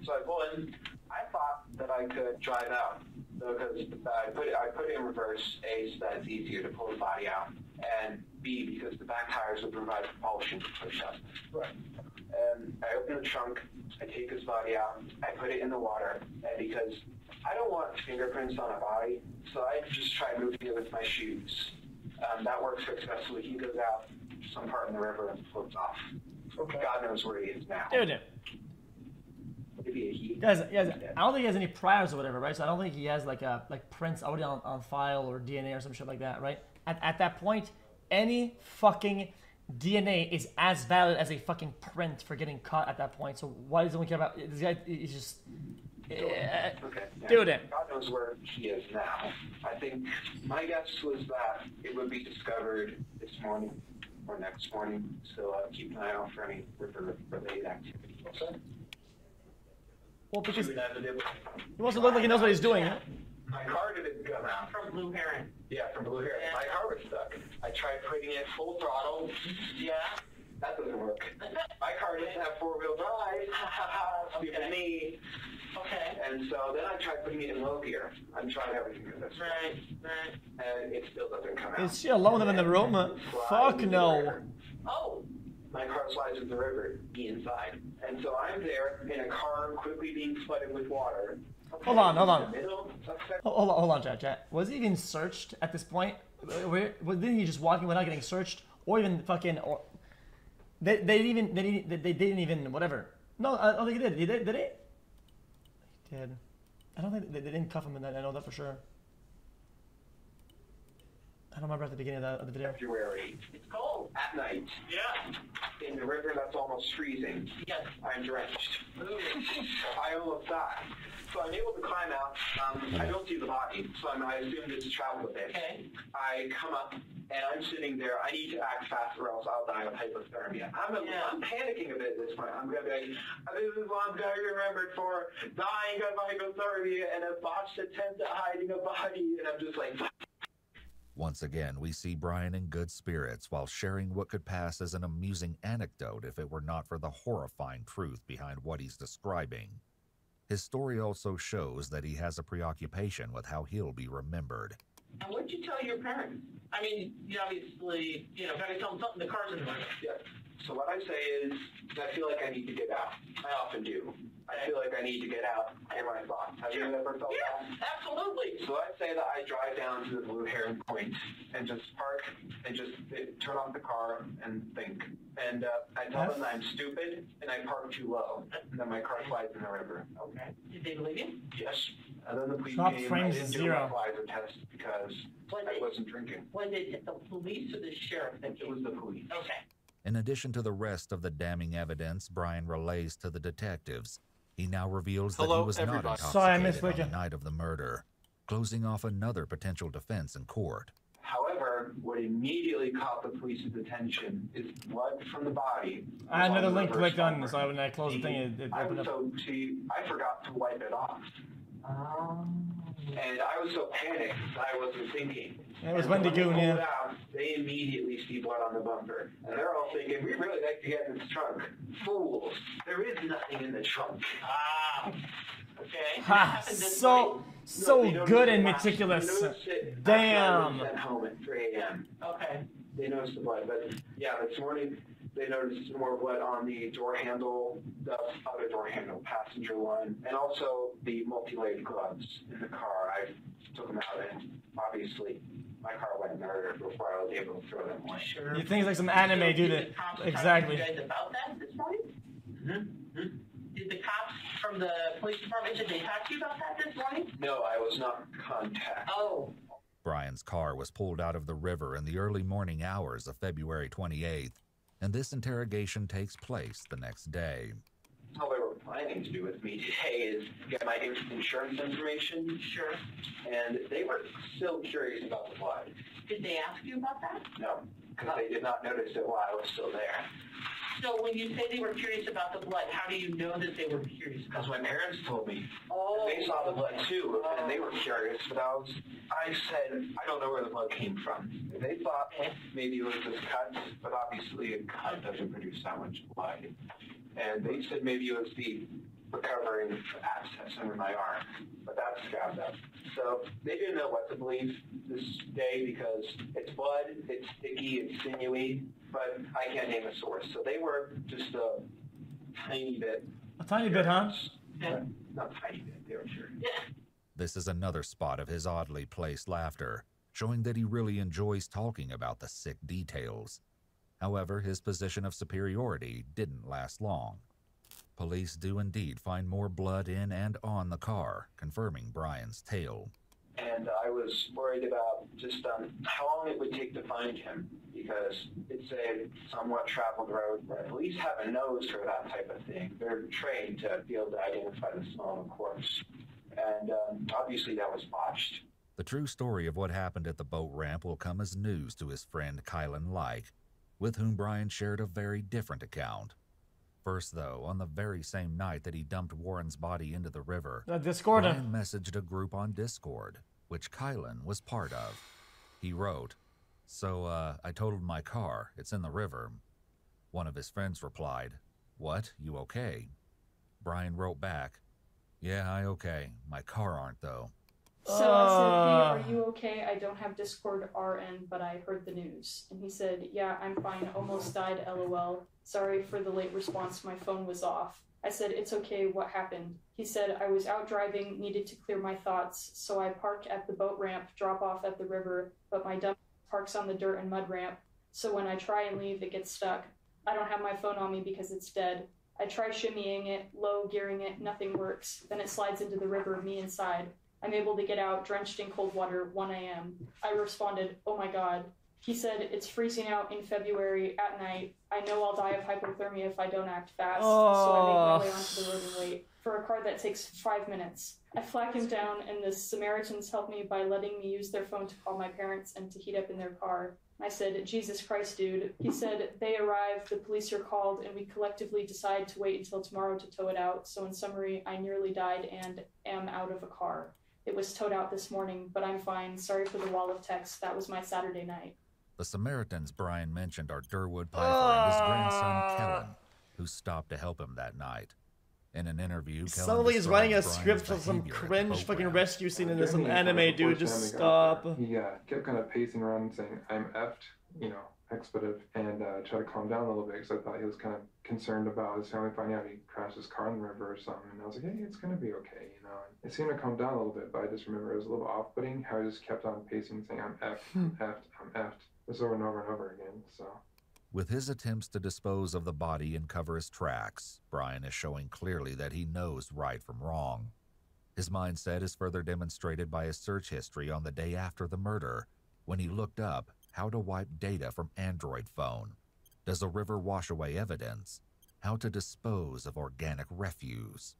So I pull in. I thought that I could drive out because I put it in reverse. A, so that it's easier to pull the body out, and B, because the back tires would provide propulsion to push up. Right. And I open the trunk, I take his body out, I put it in the water, and because I don't want fingerprints on a body, so I just try moving it with my shoes. That works successfully. He goes out to some part in the river and floats off. Okay. God knows where he is now. Dude. Maybe he has, I don't think he has any priors or whatever, right? So I don't think he has like prints already on file or DNA or some shit like that, right? At that point, any fucking DNA is as valid as a fucking print for getting caught at that point. So why does anyone care about this guy? He's just okay. Dude. God knows where he is now. I think my guess was that it would be discovered this morning or next morning. So keep an eye out for any river-related activity. Okay. Well, because he wants to look like he knows what he's doing. My car didn't come out. From Blue Heron. Yeah, from Blue Heron. My car was stuck. I tried putting it full throttle. Yeah. That doesn't work. My car doesn't have four-wheel drive. Stupid me. Okay. And so then I tried putting it in low gear. I'm trying everything with this. Right. And it still doesn't come out. Is she alone in the room? Fuck no. Oh. My car slides in the river, me inside. And so I'm there in a car quickly being flooded with water. Hold on. Hold on, chat. Was he even searched at this point? Didn't he just walk in without getting searched? Or even fucking... Or they didn't even... Whatever. No, I don't think he did. Did he? He did. I don't think... They didn't cuff him in that. I know that for sure. I don't remember at the beginning of the video. February. It's cold. At night. Yeah. In the river that's almost freezing. Yes. I'm drenched. I almost died. So I'm able to climb out. I don't see the body, so I assumed it's a travel bit. Okay. I come up, and I'm sitting there. I need to act fast or else I'll die of hypothermia. I'm panicking a bit at this point. I'm going to be like, this is what I'm going to be remembered for, dying of hypothermia and a botched attempt at hiding a body. And I'm just like... Once again, we see Brian in good spirits while sharing what could pass as an amusing anecdote if it were not for the horrifying truth behind what he's describing. His story also shows that he has a preoccupation with how he'll be remembered. And what did you tell your parents? I mean, you obviously, gotta tell them something, the car's in the river. Yeah. So what I say is, I feel like I need to get out. I often do. I feel like I need to get out in my thoughts. Have you ever felt that? Absolutely. So I'd say that I drive down to the Blue Heron Point and just park and just turn off the car and think. And I tell them that I'm stupid and I park too low and that my car slides in the river. Okay. Did they believe you? Yes. And then the police Drop came. I frames didn't to do a zero. breathalyzer test because I wasn't drinking. When did the police or the sheriff think it was the police? Okay. In addition to the rest of the damning evidence Brian relays to the detectives, he now reveals that he was not intoxicated on the night of the murder, closing off another potential defense in court. However, what immediately caught the police's attention is blood from the body. I had another link clicked on, so when I closed the thing, it opened up. I forgot to wipe it off. And I was so panicked that I wasn't thinking. It was Wendigo, yeah. They immediately see blood on the bumper. And they're all thinking, we'd really like to get in this trunk. Fools. There is nothing in the trunk. Okay. Ha! So good and meticulous. Damn. Sent home at 3 a.m. Okay. They noticed the blood, but yeah, this morning they noticed more blood on the door handle, the other door handle, passenger one, and also the multi-layered gloves in the car. I took them out, and obviously my car went murder before I was able to throw them away. Sure. You think like some anime, dude? Exactly. Did the cops talk to you guys about that this morning? Mm-hmm. Did the cops from the police department, did they talk to you about that this morning? No, I was not contacted. Oh. Brian's car was pulled out of the river in the early morning hours of February 28th, and this interrogation takes place the next day. All they were planning to do with me today is get my insurance information. Sure. And they were still curious about the blood. Did they ask you about that? No, because they did not notice it while I was still there. So when you say they were curious about the blood, how do you know that they were curious? Because my parents told me. Oh. They saw the blood too, and they were curious, but I said, I don't know where the blood came from. They thought maybe it was this cut, but obviously a cut doesn't produce that much blood. And they said maybe it was the recovering abscess under my arm, but that's scabbed up. So they didn't know what to believe this day because it's blood, it's sticky, it's sinewy, but I can't name a source. So they were just a tiny bit. A tiny bit, huh? Not tiny bit, they were sure. This is another spot of his oddly placed laughter, showing that he really enjoys talking about the sick details. However, his position of superiority didn't last long. Police do indeed find more blood in and on the car, confirming Brian's tale. And I was worried about just how long it would take to find him, because it's a somewhat traveled road. Police have a nose for that type of thing. They're trained to be able to identify the smell of a corpse. And obviously that was botched. The true story of what happened at the boat ramp will come as news to his friend Kylan Like, with whom Brian shared a very different account. First, though, on the very same night that he dumped Warren's body into the river, Discord. Brian messaged a group on Discord, which Kylan was part of. He wrote, "So, I totaled my car. It's in the river." One of his friends replied, "What? You okay?" Brian wrote back, "Yeah, I okay. My car aren't, though." So I said, "Hey, are you okay? I don't have Discord RN, but I heard the news." And he said, "Yeah, I'm fine. Almost died, LOL. Sorry for the late response. My phone was off." I said, "It's okay. What happened?" He said, "I was out driving, needed to clear my thoughts, so I park at the boat ramp, drop off at the river, but my dump parks on the dirt and mud ramp. So when I try and leave, it gets stuck. I don't have my phone on me because it's dead. I try shimmying it, low gearing it, nothing works. Then it slides into the river, me inside. I'm able to get out, drenched in cold water, 1 a.m. I responded, "Oh my God." He said, "It's freezing out in February at night. I know I'll die of hypothermia if I don't act fast, so I make my way onto the road and wait for a car that takes 5 minutes. I flag him down, and the Samaritans help me by letting me use their phone to call my parents and to heat up in their car." I said, "Jesus Christ, dude." He said, "They arrive, the police are called, and we collectively decide to wait until tomorrow to tow it out. So in summary, I nearly died and am out of a car. It was towed out this morning, but I'm fine. Sorry for the wall of text. That was my Saturday night." The Samaritans Brian mentioned are Durwood Piper and his grandson Kellen, who stopped to help him that night. In an interview, Somebody is writing a script for some cringe fucking rescue scene in this anime, dude. Just stop. He kept kind of pacing around and saying, "I'm effed," you know, expletive, and try to calm down a little bit because I thought he was kind of concerned about his family finding out he crashed his car in the river or something. And I was like, "Hey, it's gonna be okay," you know. And it seemed to calm down a little bit, but I just remember it was a little off-putting how he just kept on pacing, saying, "I'm effed, I'm effed, I'm effed," this over and over and over again. So. With his attempts to dispose of the body and cover his tracks, Brian is showing clearly that he knows right from wrong. His mindset is further demonstrated by his search history on the day after the murder, when he looked up how to wipe data from Android phone. Does a river wash away evidence? How to dispose of organic refuse.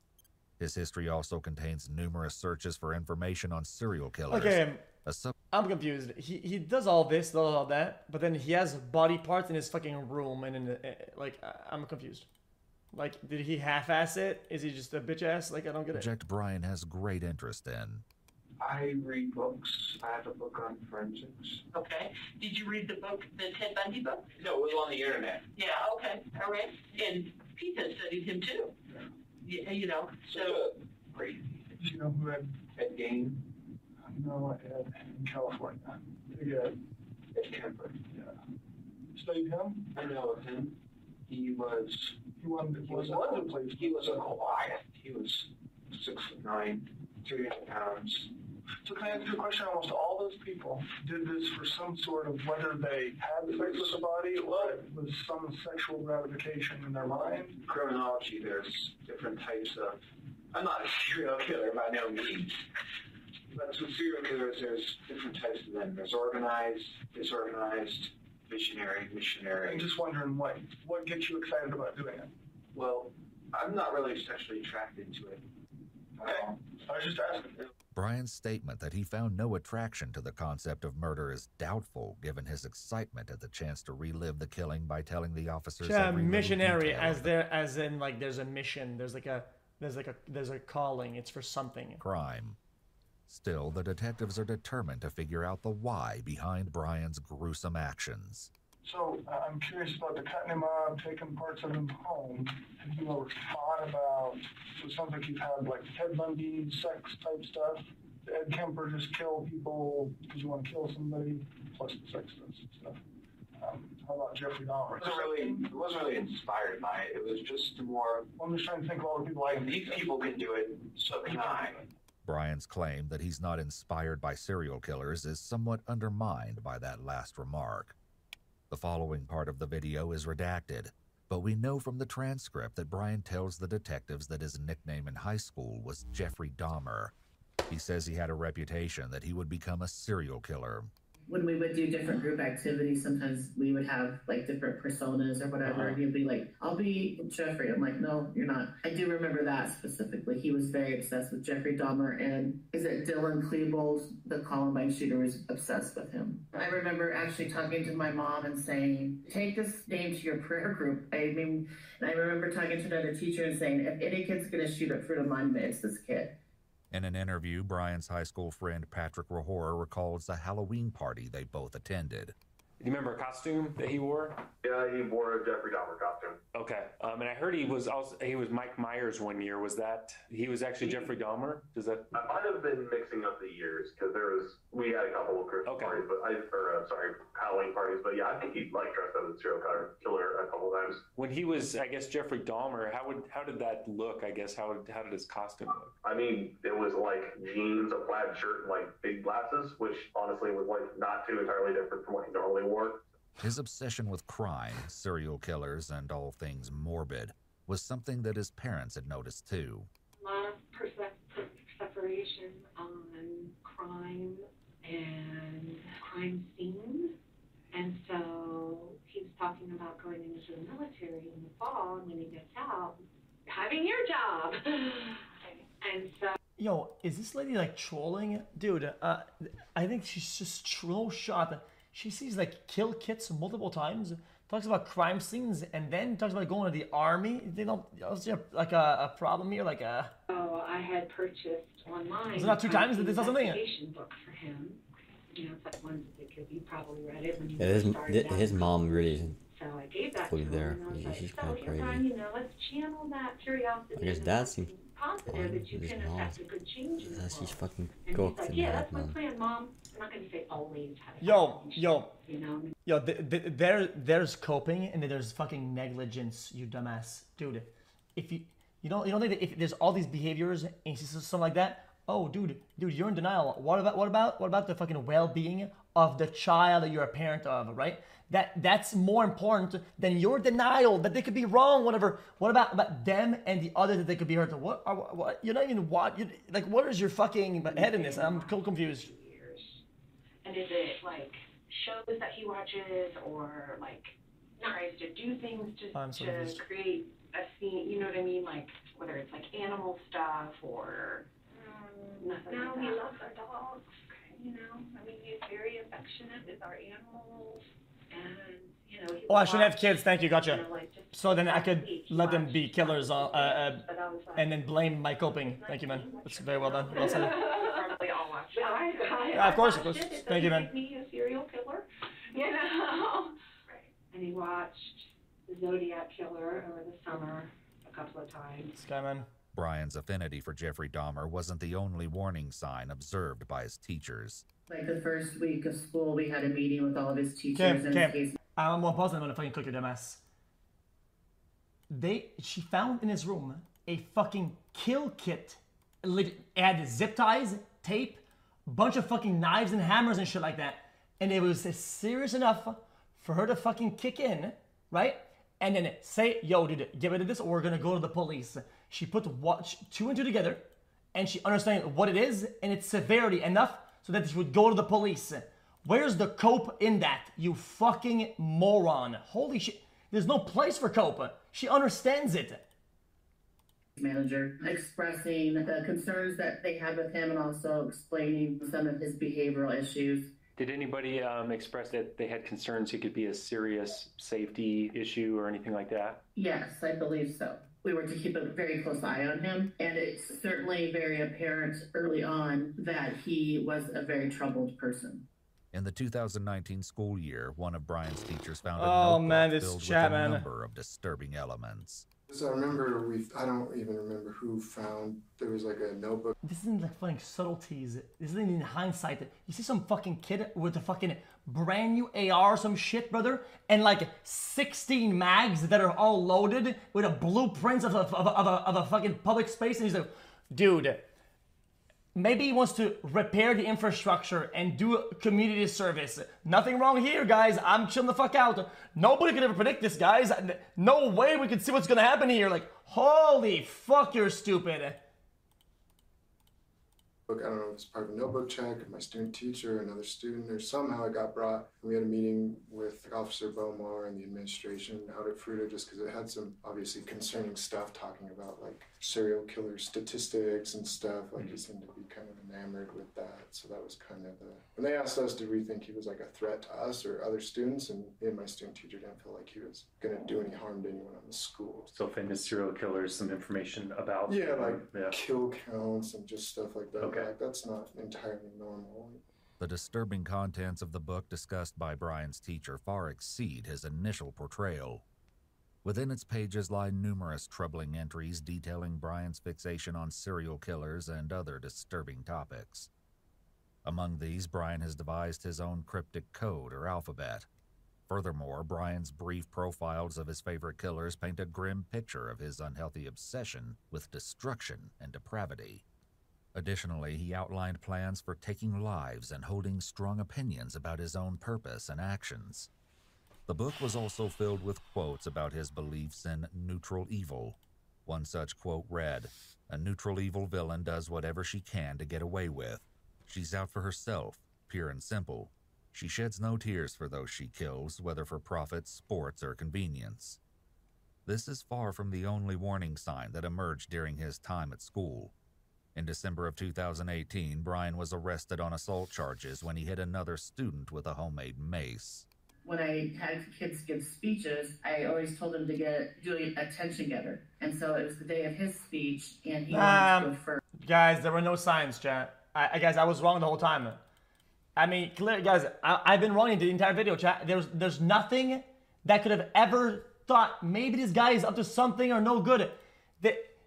His history also contains numerous searches for information on serial killers. Okay, I'm confused. He does all this, does all that, but then he has body parts in his fucking room, and in the, like, I'm confused. Like, did he half-ass it? Is he just a bitch ass? Like, I don't get it. Subject Brian has great interest in. I read books. I have a book on forensics. Okay. Did you read the book, the Ted Bundy book? No, it was on the internet. Yeah, okay. All right. And Pete has studied him too. Yeah, you know, so. Crazy. Do you know who Ed Gein? No, Ed in California. Big Ed. Ed Kemper. Yeah. Studied him? I know of him. He was a Goliath. He was 6'9", 300 pounds. So can I ask you a question? Almost all those people did this for some sort of, whether they had sex with the body or it was some sexual gratification in their mind. Criminology, there's different types of, I'm not a serial killer by no means, but with serial killers, there's different types of them. There's organized, disorganized, missionary. I'm just wondering what gets you excited about doing it? Well, I'm not really sexually attracted to it. Okay. I was just asking. Brian's statement that he found no attraction to the concept of murder is doubtful, given his excitement at the chance to relive the killing by telling the officers every missionary, as in like there's a mission, there's a calling. It's for something. Crime. Still, the detectives are determined to figure out the why behind Brian's gruesome actions. So, I'm curious about the cutting him up, taking parts of him home. Have you ever thought about, so it sounds like you've had like Ted Bundy, sex type stuff. Ed Kemper just kill people because you want to kill somebody, plus the sex stuff. How about Jeffrey Dahmer? It wasn't really inspired by it. It was just more, I'm just trying to think of all the people I these people can do it, so can I. Brian's claim that he's not inspired by serial killers is somewhat undermined by that last remark. The following part of the video is redacted, but we know from the transcript that Brian tells the detectives that his nickname in high school was Jeffrey Dahmer. He says he had a reputation that he would become a serial killer. When we would do different group activities, sometimes we would have like different personas or whatever. And he'd be like, "I'll be Jeffrey." I'm like, "No, you're not." I do remember that specifically. He was very obsessed with Jeffrey Dahmer, and is it Dylan Klebold, the Columbine shooter, was obsessed with him. I remember actually talking to my mom and saying, "Take this name to your prayer group." I mean, and I remember talking to another teacher and saying, "If any kid's gonna shoot at Fruit of Monument, it's this kid." In an interview, Brian's high school friend Patrick Rahor recalls the Halloween party they both attended. Do you remember a costume that he wore? Yeah, he wore a Jeffrey Dahmer costume. Okay, and I heard he was Mike Myers one year. Was that he was actually Jeffrey Dahmer? Does that? I might have been mixing up the years because we had a couple of Christmas parties, but Halloween parties. But yeah, I think he like dressed up as a serial killer a couple of times. When he was, I guess, Jeffrey Dahmer, how did that look? I guess how did his costume look? I mean, it was like jeans, a plaid shirt, and like big glasses, which honestly was like not too entirely different from what he normally wore. His obsession with crime, serial killers, and all things morbid was something that his parents had noticed too. A lot of separation on crime and crime scenes. And so he was talking about going into the military in the fall, and when he gets out, having your job. And so... Yo, is this lady like trolling? Dude, I think she's just troll shot. She sees like kill kits multiple times, talks about crime scenes, and then talks about going to the army. They don't, is there like a problem here? Like a... Oh, I had purchased online. Is it not 2 times that this doesn't think? Book for him. You know, it's like one that you probably read it when you started out. His mom really So I gave that fully there. She's kind of crazy. You know, let's channel that curiosity. I guess dad seems positive fine. that you This can mom, affect a good change in the world. she's fucking And he's cooked like, in yeah, the head, that's my man. plan, Mom. I'm not gonna say always how to you know? There's coping and then there's fucking negligence, you dumbass. Dude, if you don't think that if there's all these behaviors and you see something like that, oh dude, you're in denial. What about the fucking well-being of the child that you're a parent of, right? That's more important than your denial that they could be wrong, whatever. What about them and the other that they could be hurt? What you're not even what is your fucking head in this? I'm so confused. And is it like shows that he watches or like tries to do things to create a scene, you know what I mean? Like whether it's like animal stuff or nothing. No, like he that. loves our dogs. You know, I mean, he's very affectionate with our animals, and you know. Oh, I shouldn't have kids. Thank you. Gotcha. So then I could let them be killers, and then blame my coping. Thank you, man. That's very well done. Well said. Probably all watch it. Yeah, of course. Thank you, man. Make me a serial killer, you know. Right. And he watched The Zodiac Killer over the summer a couple of times. Skyman. Brian's affinity for Jeffrey Dahmer wasn't the only warning sign observed by his teachers. Like the first week of school, we had a meeting with all of his teachers. I'm gonna pause and I'm gonna fucking cook your dumbass. She found in his room a fucking kill kit. It had zip ties, tape, bunch of fucking knives and hammers and shit like that. And it was serious enough for her to fucking kick in, right? And then say, yo, dude, get rid of this or we're gonna go to the police. She put two and two together and she understands what it is and its severity enough so that she would go to the police. Where's the cope in that, you fucking moron? Holy shit. There's no place for cope. She understands it. Manager expressing the concerns that they had with him and also explaining some of his behavioral issues. Did anybody express that they had concerns it could be a serious safety issue or anything like that? Yes, I believe so. We were to keep a very close eye on him, and it's certainly very apparent early on that he was a very troubled person. In the 2019 school year, one of Brian's teachers found a notebook filled with a number of disturbing elements. So I remember I don't even remember who found, there was like a notebook. This isn't like fucking subtleties. This isn't in hindsight. You see some fucking kid with a fucking brand new AR or some shit, brother, and like 16 mags that are all loaded with a blueprint of a fucking public space, and he's like, dude, maybe he wants to repair the infrastructure and do community service. Nothing wrong here, guys. I'm chilling the fuck out. Nobody could ever predict this, guys. No way we could see what's gonna happen here. Like, holy fuck, you're stupid. I don't know if it's part of a notebook check, my student teacher, another student, or somehow it got brought. We had a meeting with Officer Beaumar and the administration out at Fruta just because it had some obviously concerning stuff talking about like serial killer statistics and stuff. Like he seemed to be kind of enamored with that. So that was kind of when they asked us, did we think he was like a threat to us or other students? And me and my student teacher didn't feel like he was going to do any harm to anyone in the school. So famous serial killers, some information about kill counts and just stuff like that. Okay. Like, that's not entirely normal. The disturbing contents of the book discussed by Brian's teacher far exceed his initial portrayal. Within its pages lie numerous troubling entries detailing Brian's fixation on serial killers and other disturbing topics. Among these, Brian has devised his own cryptic code or alphabet. Furthermore, Brian's brief profiles of his favorite killers paint a grim picture of his unhealthy obsession with destruction and depravity. Additionally, he outlined plans for taking lives and holding strong opinions about his own purpose and actions. The book was also filled with quotes about his beliefs in neutral evil. One such quote read, "A neutral evil villain does whatever she can to get away with. She's out for herself, pure and simple. She sheds no tears for those she kills, whether for profit, sports, or convenience." This is far from the only warning sign that emerged during his time at school. In December of 2018, Brian was arrested on assault charges when he hit another student with a homemade mace. When I had kids give speeches, I always told them to do an attention getter. And so it was the day of his speech, and he wanted to go first. Guys, there were no signs, chat. Guys, I was wrong the whole time. I mean, clear, guys, I've been wrong in the entire video, chat. There's nothing that could have ever thought maybe this guy is up to something or no good.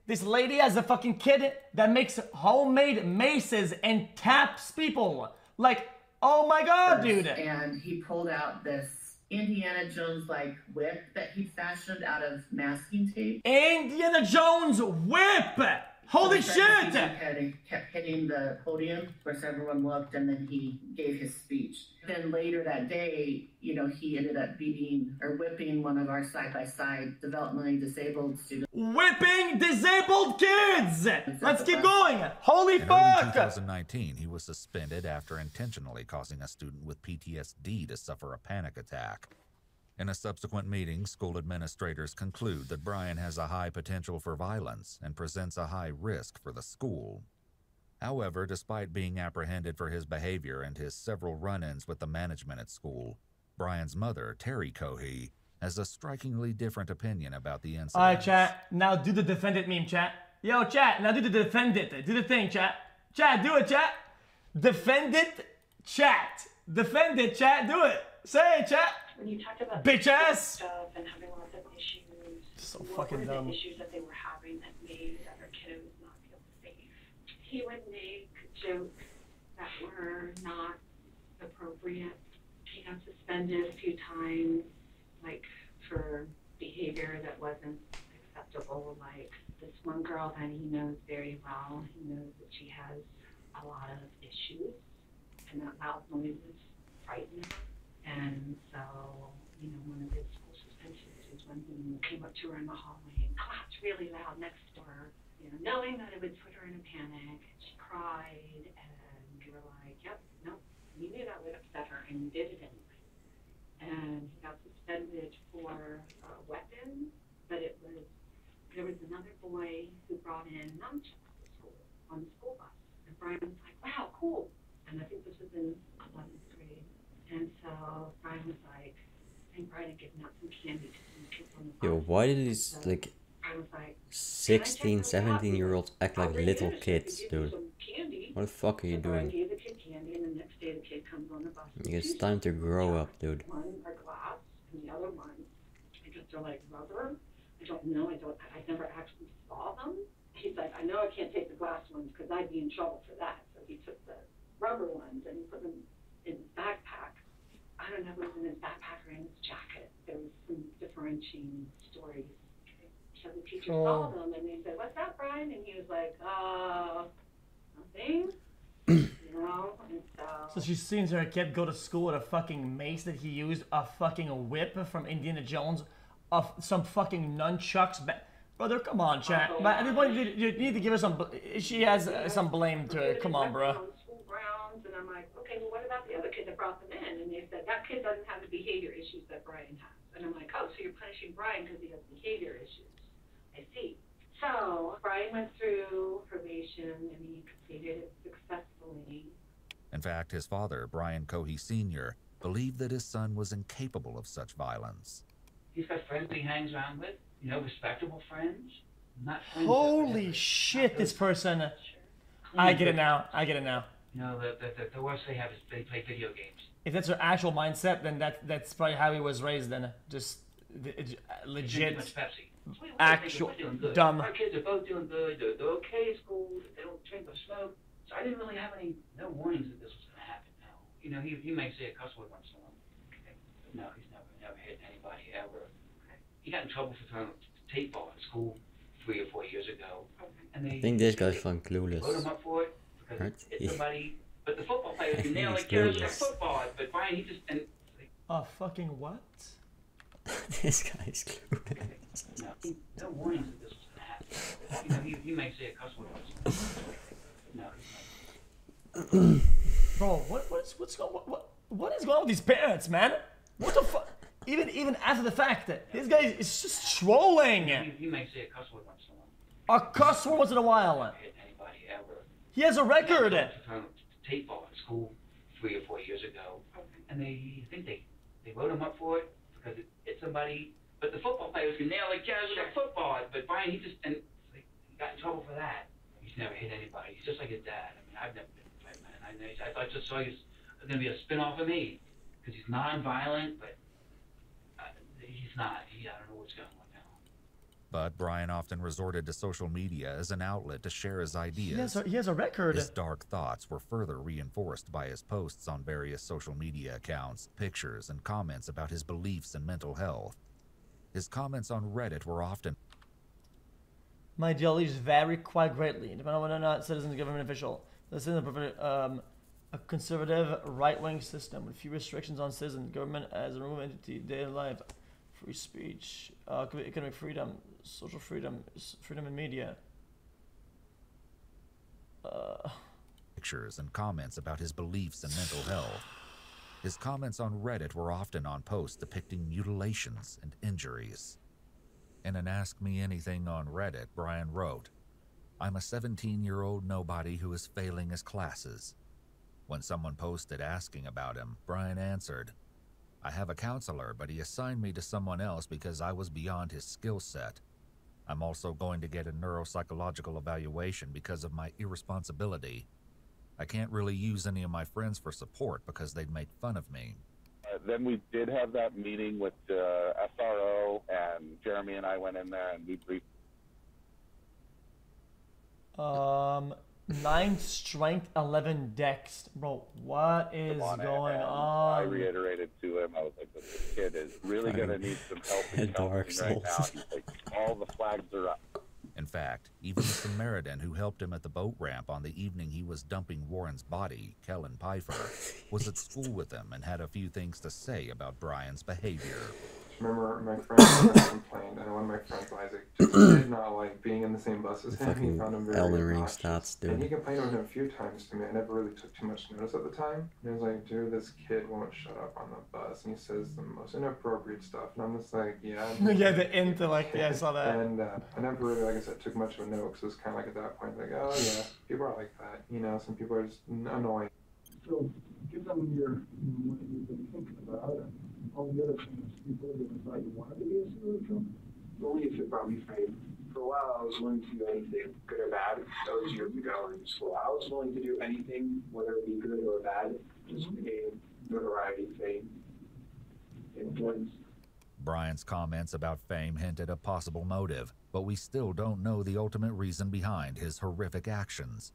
This lady has a fucking kid that makes homemade maces and taps people. Like, oh my god, dude. And he pulled out this Indiana Jones like whip that he fashioned out of masking tape. Indiana Jones whip! Holy shit! He kept hitting the podium. Of course, everyone looked, and then he gave his speech. Then later that day, you know, he ended up beating or whipping one of our side-by-side developmentally disabled students. Whipping disabled kids! Let's keep going! Holy In fuck! early 2019, he was suspended after intentionally causing a student with PTSD to suffer a panic attack. In a subsequent meeting, school administrators conclude that Brian has a high potential for violence and presents a high risk for the school. However, despite being apprehended for his behavior and his several run-ins with the management at school, Brian's mother, Terry Cohey, has a strikingly different opinion about the incident. Alright, chat. Now do the defend it meme, chat. Yo, chat. Now do the defend it. Do the thing, chat. Chat, do it, chat. Defend it, chat. Defend it, chat. Do it. Say it, chat. When you talked about bitch ass stuff and having lots of issues, so what fucking were dumb. the issues that they were having that made other kiddos not feel safe? He would make jokes that were not appropriate. He got suspended a few times, like for behavior that wasn't acceptable. Like this one girl that he knows very well, he knows that she has a lot of issues, and that loud noises frighten her. And so, you know, one of his school suspensions is when he came up to her in the hallway and clapped really loud next to her, you know, knowing that it would put her in a panic. She cried, and we were like, yep, no, you knew that would upset her, and you did it anyway. And he got suspended for weapons, but there was another boy who brought in nunchucks to school on the school bus. And Brian was like, wow, cool. And I think this was in 11th grade. And so Brian was like, I think Brian had given out some candy to some kids on the bus. Yo, why did these, like, 16, 17-year-olds act like little kids, dude? What the fuck are you doing? Gave the kid candy, and the next day the kid comes on the bus. It's time to grow up, dude. One are glass, and the other one, I guess they're like rubber. I don't know. I never actually saw them. He's like, I know I can't take the glass ones because I'd be in trouble for that. So he took the rubber ones and he put them in his backpack. I don't know if it was in his backpack or in his jacket. There was some differentiating stories. So the teacher saw them and they said, what's that, Brian? And he was like, nothing. You know? And So she sees her kid go to school with a fucking mace that he used, a fucking whip from Indiana Jones, of some fucking nunchucks. Brother, come on, chat. But at this point, you need to give her some. She has some blame to her. Come on, bro. And I'm like, okay, well, what about the other kid that brought them in? And they said, that kid doesn't have the behavior issues that Brian has. And I'm like, oh, so you're punishing Brian because he has behavior issues. I see. So Brian went through probation and he completed it successfully. In fact, his father, Brian Cohey Sr., believed that his son was incapable of such violence. He's got friends he hangs around with, you know, respectable friends. Not friends. Holy shit, this person. I get it now. I get it now. You know, the worst they have is they play video games. If that's her actual mindset, then that's probably how he was raised. Then just legit, actual dumb. Our kids are both doing good. They're okay at school. They don't drink or smoke. So I didn't really have no warnings that this was going to happen. No, you know, he may say a cuss word once in a while. Okay. But no, he's never hit anybody ever. Okay. He got in trouble for throwing a tape ball at school 3 or 4 years ago. And they, I think this guy's fucking clueless. Load him up for it. Right? It's somebody, but the football players can nail like carrots like football. But Brian, he just and. Fucking what? This guy's clueless. No warnings that this was gonna happen. You know, he may say a cuss word once. No. Bro, what is going on with these parents, man? What the fuck? Even after the fact that this guy is just trolling. He may say a cuss word once in a while. A cuss word once in a while. He has a record. Tape ball at school 3 or 4 years ago, and they think they wrote him up for it because it's somebody. But the football players can nail like carrots with a football. But Brian, he got in trouble for that. He's never hit anybody. He's just like his dad. I mean, I've never been a fight, man. I thought just saw he's going to be a spin-off of me because he's non-violent, but he's it's not. Yeah, I don't know what's going on now. But Brian often resorted to social media as an outlet to share his ideas. He has a record. His dark thoughts were further reinforced by his posts on various social media accounts, pictures, and comments about his beliefs and mental health. His comments on Reddit were often, "My ideologies vary quite greatly, depending on whether or not citizens government official. This is a conservative right-wing system with few restrictions on citizens. Government as a removed entity, daily life, free speech, economic freedom, social freedom, freedom in media." Pictures and comments about his beliefs and mental health. His comments on Reddit were often on posts depicting mutilations and injuries. In an Ask Me Anything on Reddit, Brian wrote, "I'm a 17-year-old nobody who is failing his classes." When someone posted asking about him, Brian answered, "I have a counselor, but he assigned me to someone else because I was beyond his skill set. I'm also going to get a neuropsychological evaluation because of my irresponsibility. I can't really use any of my friends for support because they'd make fun of me." Then we did have that meeting with the SRO, and Jeremy and I went in there and we briefed. 9 strength, 11 dex. Bro, what is going on? I reiterated to him, I was like, "This kid is really going to need some help and counseling right now." He's like, "All the flags are up." In fact, even the Samaritan who helped him at the boat ramp on the evening he was dumping Warren's body, Kellen Pfeiffer, was at school with him and had a few things to say about Brian's behavior. Remember, my friend complained, and one of my friends, Isaac, just did not like being in the same bus as him. He found him very Elden Ring obnoxious. stats, dude. And he complained about him a few times to me. I never really took too much notice at the time. And I was like, "Dude, this kid won't shut up on the bus, and he says the most inappropriate stuff." And I'm just like, "Yeah." Yeah, the intellect. Yeah, I saw that. And I never really, like I said, took much of a note, because it was kind of like at that point, like, "Oh yeah, people are like that." You know, some people are just annoying. So, give them what you've been thinking about, and all the other things people that thought you wanted to be a serial killer. Only if it brought me fame. For a while, I was willing to do anything, good or bad. That was years ago in school. I was willing to do anything, whether it be good or bad, just to gain notoriety, fame, influence. Brian's comments about fame hinted a possible motive, but we still don't know the ultimate reason behind his horrific actions.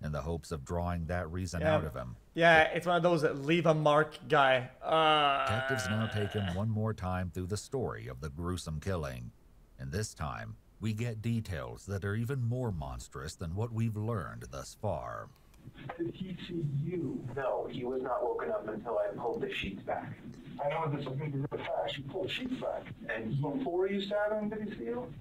In the hopes of drawing that reason out of him, yeah, it's one of those that leave a mark guy. Detectives now take him one more time through the story of the gruesome killing. And this time, we get details that are even more monstrous than what we've learned thus far. Did he see you? No, he was not woken up until I pulled the sheets back. I know this is going to be real fast. You pulled sheets back. And before you stabbed him, did he see you?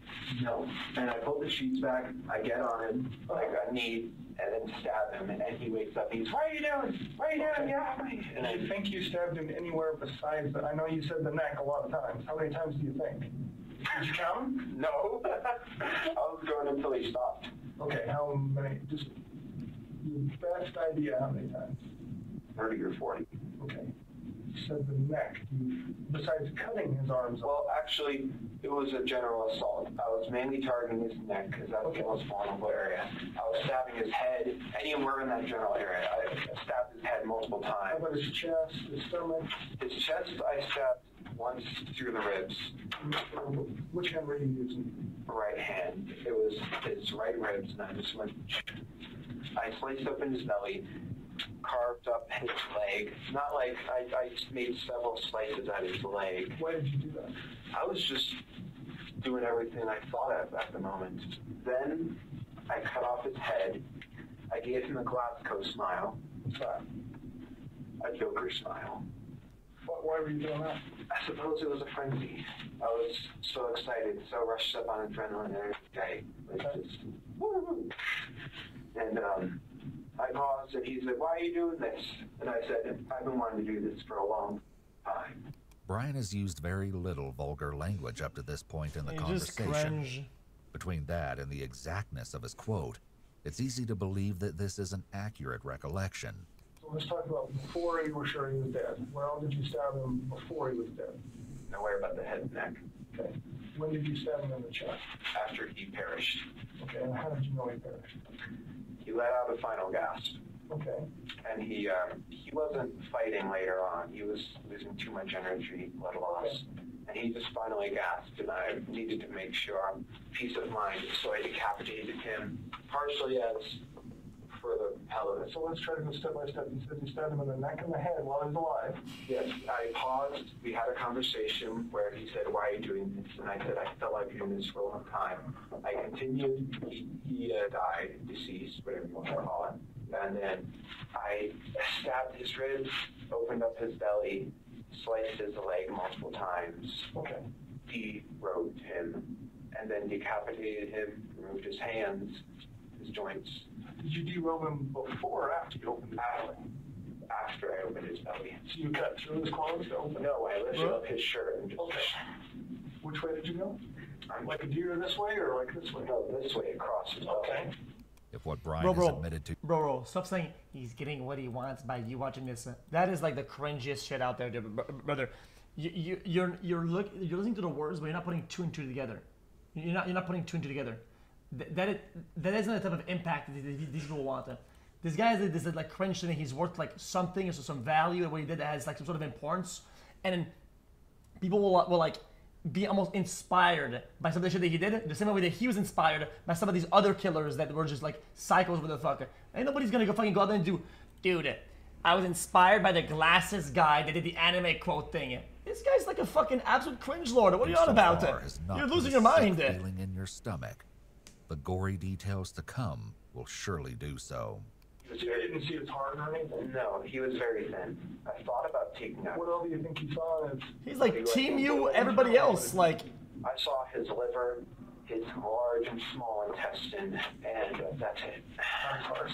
No. And I pulled the sheets back, I get on him, like a knee, and then stab him, and he wakes up. He's, "What are you doing? What are you doing? Yeah." And I think you stabbed him anywhere besides that. I know you said the neck a lot of times. How many times do you think? Did you count him? No. I was going until he stopped. Okay, how many? Just your best idea how many times? 30 or 40. Okay. You said the neck. Besides cutting his arms off. Well, actually, it was a general assault. I was mainly targeting his neck because that's the most vulnerable area. I was stabbing his head, anywhere in that general area. I stabbed his head multiple times. How about his chest, his stomach? His chest, I stabbed once through the ribs. Which hand were you using? Right hand. It was his right ribs, and I just went. I sliced open his belly, carved up his leg. Not like I made several slices at his leg. Why did you do that? I was just doing everything I thought of at the moment. Then I cut off his head. I gave him a Glasgow smile. What's that? A Joker smile. Why were you doing that? I suppose it was a frenzy. I was so excited, so rushed up on adrenaline every day. Like just, woo-hoo. And I paused, and he said, "Why are you doing this?" And I said, "I've been wanting to do this for a long time." Brian has used very little vulgar language up to this point in the conversation. Between that and the exactness of his quote, it's easy to believe that this is an accurate recollection. So let's talk about before you were sure he was dead. Where else did you stab him before he was dead? Nowhere but the head and neck. Okay. When did you stab him in the chest? After he perished. Okay, and how did you know he perished? He let out a final gasp. Okay. And he wasn't fighting later on. He was losing too much energy, blood loss. Okay. and he just finally gasped, and I needed to make sure, peace of mind, so I decapitated him, partially as for the hell of it. So let's try to go step by step. You said you stabbed him in the neck and the head while he's alive. Yes, I paused. We had a conversation where he said, "Why are you doing this?" And I said, "I felt like doing this for a long time." I continued. He died, deceased, whatever you want to call it. And then I stabbed his ribs, opened up his belly, sliced his leg multiple times. Okay. Derobed him, and then decapitated him, removed his hands, his joints. Did you derobe him before or after you opened his belly? After I opened his belly. So you cut through his clothes to open? No, I lifted up his shirt and just... Okay. Which way did you go? Like a deer this way or like this way? No, this way across his belly. Okay. If what Brian has admitted to... Bro, stop saying he's getting what he wants by you watching this. That is like the cringiest shit out there, brother. You're listening to the words, but you're not putting two and two together. You're not putting two and two together. That isn't the type of impact that these people want. This guy is this like cringe thing. He's worth like something, or some value. What he did that has like some sort of importance, and then people will like be almost inspired by some of the shit that he did, the same way that he was inspired by some of these other killers that were just like psychos with the fucker. Ain't nobody's gonna go fucking go out there and do, dude, I was inspired by the glasses guy that did the anime quote thing. This guy's like a fucking absolute cringe lord. What are you on about? You're losing your mind. Feeling in your stomach. The gory details to come will surely do so. You didn't see his heart or anything? No, he was very thin. I thought about taking out... What else do you think you saw? He's like team you, everybody else. Like, I saw his liver, his large and small intestine, and that's it.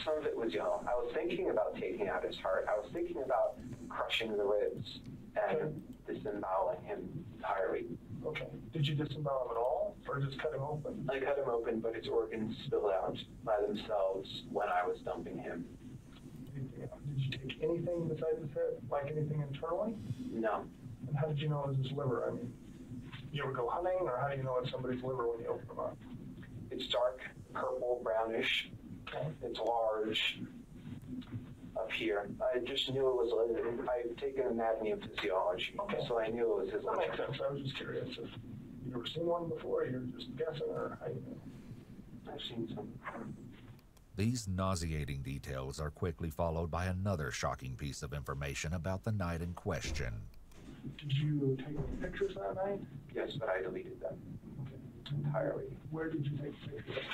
Some of it was yellow. I was thinking about taking out his heart. I was thinking about crushing the ribs and disemboweling him entirely. Okay. Did you disembowel him at all, or just cut him open? I cut him open, but his organs spilled out by themselves when I was dumping him. Did you take anything besides his head, like anything internally? No. And how did you know it was his liver? I mean, you ever go hunting, or how do you know it's somebody's liver when you open them up? It's dark, purple, brownish. Okay. It's large. Up here. I just knew it was a liver. I've taken anatomy and physiology, so I knew it was his liver. That makes sense. I was just curious if you've ever seen one before, or you're just guessing, or how you know? I've seen some. These nauseating details are quickly followed by another shocking piece of information about the night in question. Did you take any pictures that night? Yes, but I deleted them entirely. Where did you take pictures?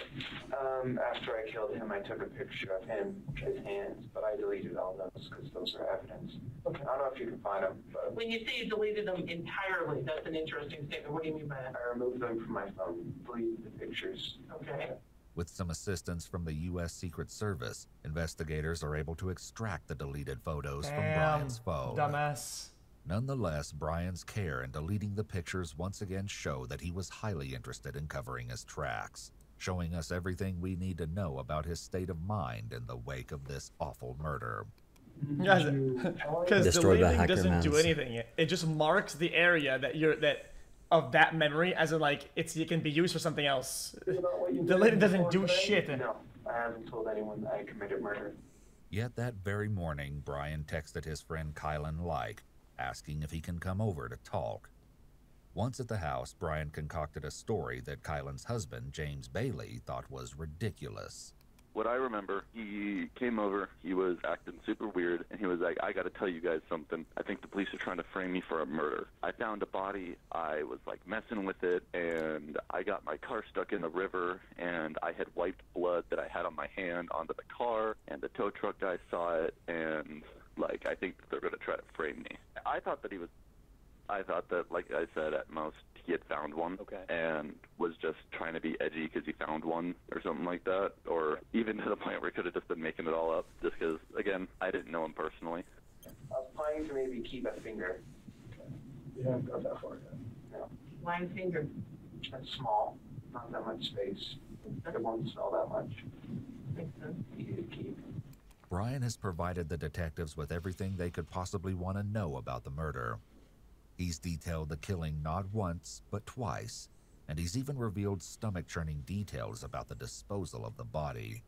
After I killed him, I took a picture of him, his hands, but I deleted all those because those are evidence. Okay. I don't know if you can find them, but... When you say you deleted them entirely, that's an interesting statement. What do you mean by that? I removed them from my phone, deleted the pictures. Okay. With some assistance from the U.S. Secret Service, investigators are able to extract the deleted photos from Brian's phone. Dumbass. Nonetheless, Brian's care in deleting the pictures once again show that he was highly interested in covering his tracks, showing us everything we need to know about his state of mind in the wake of this awful murder. Because deleting doesn't do anything. It just marks the area of that memory as in like it can be used for something else. Deleting doesn't do shit. No, I haven't told anyone that I committed murder. Yet that very morning, Brian texted his friend Kylan Like, asking if he can come over to talk. Once at the house, Brian concocted a story that Kylan's husband, James Bailey, thought was ridiculous. What I remember, he came over, he was acting super weird, and he was like, I gotta tell you guys something. I think the police are trying to frame me for a murder. I found a body, I was like messing with it, and I got my car stuck in the river, and I had wiped blood that I had on my hand onto the car, and the tow truck guy saw it, and like, I think they're gonna try to frame me. I thought that, like I said, at most, he had found one and was just trying to be edgy because he found one or something like that, or even to the point where he could have just been making it all up just because, again, I didn't know him personally. I was planning to maybe keep a finger. You haven't got that far yet. No. Line finger. It's small, not that much space. It won't smell that much. Makes sense. Easy to keep. Brian has provided the detectives with everything they could possibly want to know about the murder. He's detailed the killing not once, but twice, and he's even revealed stomach-churning details about the disposal of the body.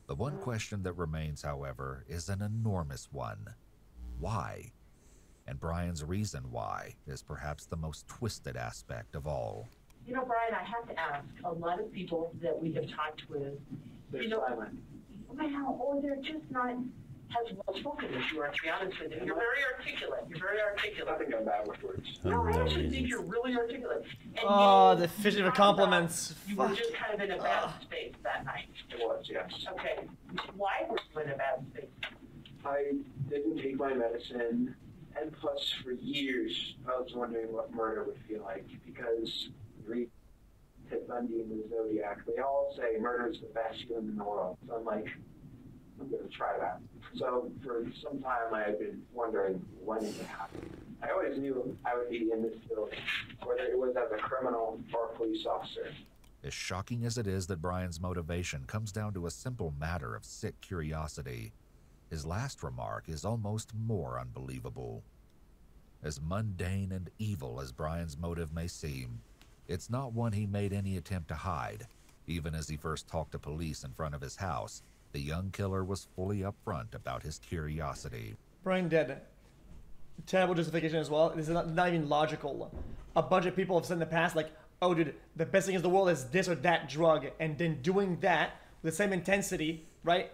The one question that remains, however, is an enormous one. Why? And Brian's reason why is perhaps the most twisted aspect of all. You know, Brian, I have to ask, a lot of people that we have talked with, They're you know, silent. well, or they're just not as well spoken as you are, to be honest with you. You're very articulate. You're very articulate. I think I'm bad with words. No, I actually think you're really articulate. And Oh, you the fishing for compliments. You were just kind of in a bad space that night. It was, yes. Okay. Why were you in a bad space? I didn't take my medicine, and plus for years I was wondering what murder would feel like, because read Ted Bundy and the Zodiac, they all say murder is the best feeling in the world. So I'm like, I'm going to try that. So for some time I had been wondering when it would happen. I always knew I would be in this building, whether it was as a criminal or a police officer. As shocking as it is that Brian's motivation comes down to a simple matter of sick curiosity, his last remark is almost more unbelievable. As mundane and evil as Brian's motive may seem, it's not one he made any attempt to hide. Even as he first talked to police in front of his house, the young killer was fully upfront about his curiosity. Brian dead. Terrible justification as well. This is not even logical. A bunch of people have said in the past, like, oh dude, the best thing in the world is this or that drug, and then doing that with the same intensity, right,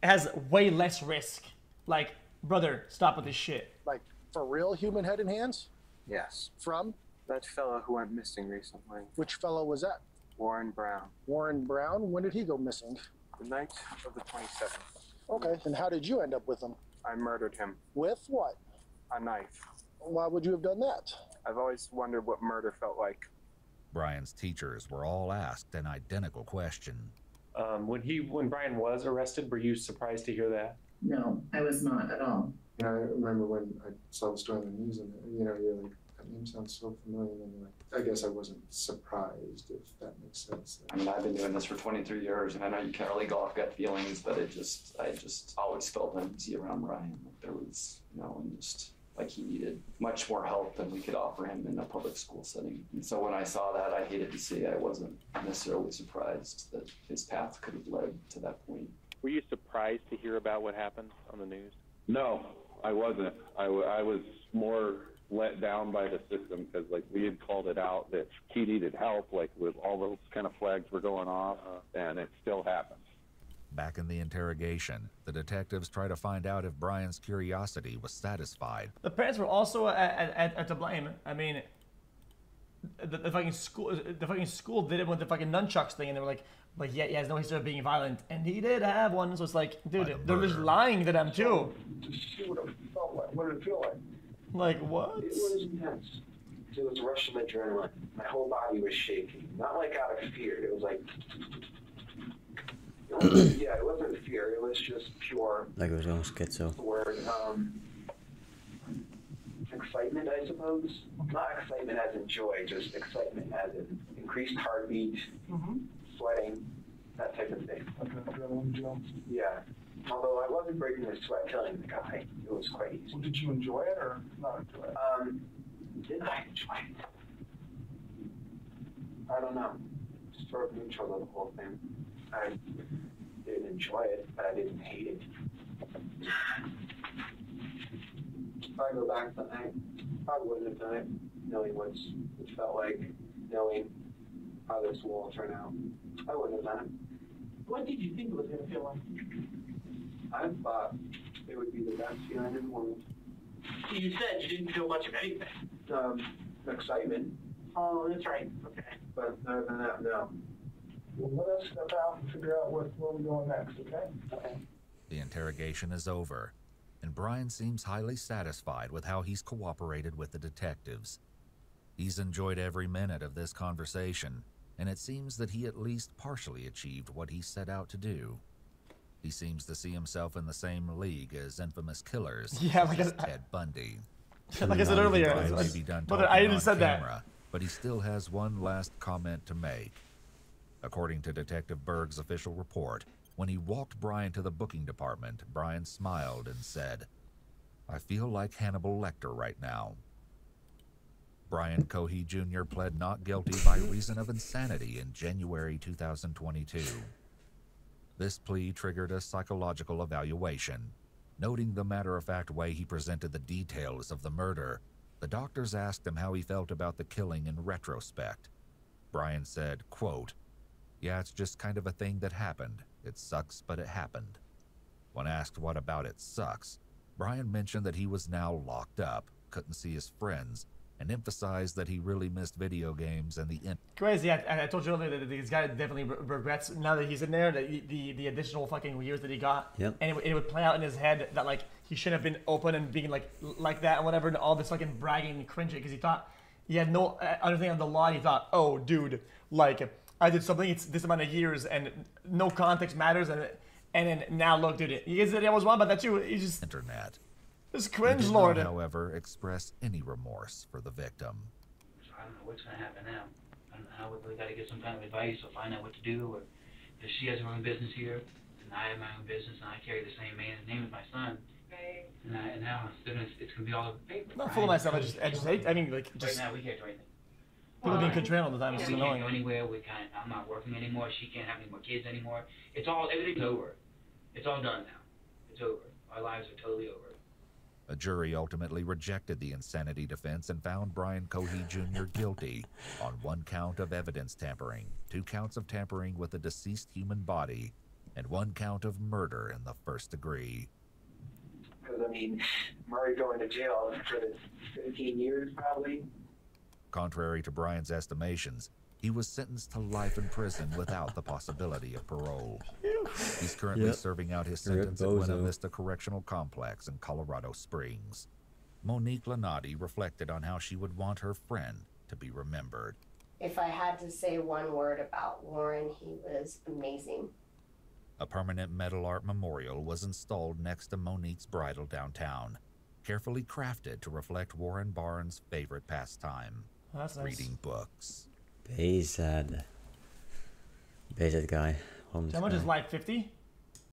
has way less risk. Like, brother, stop with this shit. Like, for real human head and hands? Yes. From? That fellow who went missing recently. Which fellow was that? Warren Brown. Warren Brown? When did he go missing? The night of the 27th. Okay, and how did you end up with him? I murdered him. With what? A knife. Why would you have done that? I've always wondered what murder felt like. Brian's teachers were all asked an identical question. When Brian was arrested, were you surprised to hear that? No, I was not at all. I remember when I saw the story on the news, and you're like, that name sounds so familiar, and you're like, I guess I wasn't surprised, if that makes sense. I mean, I've been doing this for 23 years, and I know you can't really go off gut feelings, but I just always felt uneasy around Brian. Like there was, and just like he needed much more help than we could offer him in a public school setting. And so when I saw that, I hated to see. I wasn't necessarily surprised that his path could have led to that point. Were you surprised to hear about what happened on the news? No, I wasn't. I was more let down by the system because, like, we had called it out that he needed help, like, with all those kind of flags were going off, and it still happens. Back in the interrogation, the detectives try to find out if Brian's curiosity was satisfied. The parents were also at to blame. I mean, the fucking school did it with the fucking nunchucks thing, and they were like, but yet he has no history of being violent, and he did have one. So it's like, dude, they're just lying to them too. To see what it felt like. What did it feel like? Like what? It was intense. It was a rush of adrenaline. My whole body was shaking. Not like out of fear. It was like, it wasn't fear. It was just pure. Like it was almost schizo. Word, excitement, I suppose. Not excitement as in joy, just excitement as in increased heartbeat, sweating, that type of thing. Like an adrenaline jump. Yeah. Although I wasn't breaking the sweat killing the guy. It was quite easy. Well, did you enjoy it or not enjoy it? Did I enjoy it? I don't know. Sort of neutral of the whole thing. I didn't enjoy it, but I didn't hate it. If I go back that night, I wouldn't have done it, knowing what it felt like, knowing how this will all turn out. I wouldn't have done it. What did you think it was going to feel like? I thought it would be the best feeling in the world. You said you didn't feel much of anything. Excitement. Oh, that's right. Okay. But other than that, no. Well, let us step out and figure out where we're going next, okay? Okay. The interrogation is over, and Brian seems highly satisfied with how he's cooperated with the detectives. He's enjoyed every minute of this conversation, and it seems that he at least partially achieved what he set out to do. He seems to see himself in the same league as infamous killers, such as Ted Bundy. Like I said earlier, but I even said camera, but he still has one last comment to make. According to Detective Berg's official report, when he walked Brian to the booking department, Brian smiled and said, "I feel like Hannibal Lecter right now." Brian Cohey Jr. pled not guilty by reason of insanity in January 2022. This plea triggered a psychological evaluation. Noting the matter-of-fact way he presented the details of the murder, the doctors asked him how he felt about the killing in retrospect. Brian said, quote, "Yeah, it's just kind of a thing that happened. It sucks, but it happened." When asked what about it sucks, Brian mentioned that he was now locked up, couldn't see his friends, and emphasized that he really missed video games and the Crazy. I told you earlier that this guy definitely regrets now that he's in there, that the additional fucking years that he got. Yep. And it would play out in his head that like he shouldn't have been open and being like that and whatever, and all this fucking bragging and cringing because he thought he had no understanding of the law. He thought, oh, dude, like I did something. It's this amount of years and no context matters. And then now look, dude, he said I was wrong about that too. He just internet. This cringe He did lord. not, however, express any remorse for the victim. So I don't know what's going to happen now. I don't know how we got to get some kind of advice or find out what to do. Or if she has her own business here, and I have my own business, and I carry the same man's name as my son. Right. And now it's going to be all over the paper. Not full of myself. I just hate. I mean, like just. Right now we can't do anything. People being constrained all the time. It's We annoying. can't go anywhere. I'm not working anymore. She can't have any more kids anymore. Everything's over. It's all done now. It's over. Our lives are totally over. A jury ultimately rejected the insanity defense and found Brian Cohey Jr. guilty on 1 count of evidence tampering, 2 counts of tampering with a deceased human body, and 1 count of murder in the first degree. Because, I mean, Murray going to jail for 15 years probably. Contrary to Brian's estimations, he was sentenced to life in prison without the possibility of parole. He's currently serving out his sentence at Buena Vista Correctional Complex in Colorado Springs. Monique Lanati reflected on how she would want her friend to be remembered. If I had to say one word about Warren, he was amazing. A permanent metal art memorial was installed next to Monique's bridal downtown, carefully crafted to reflect Warren Barnes' favorite pastime, reading books. Bezad guy. How much is life? 50?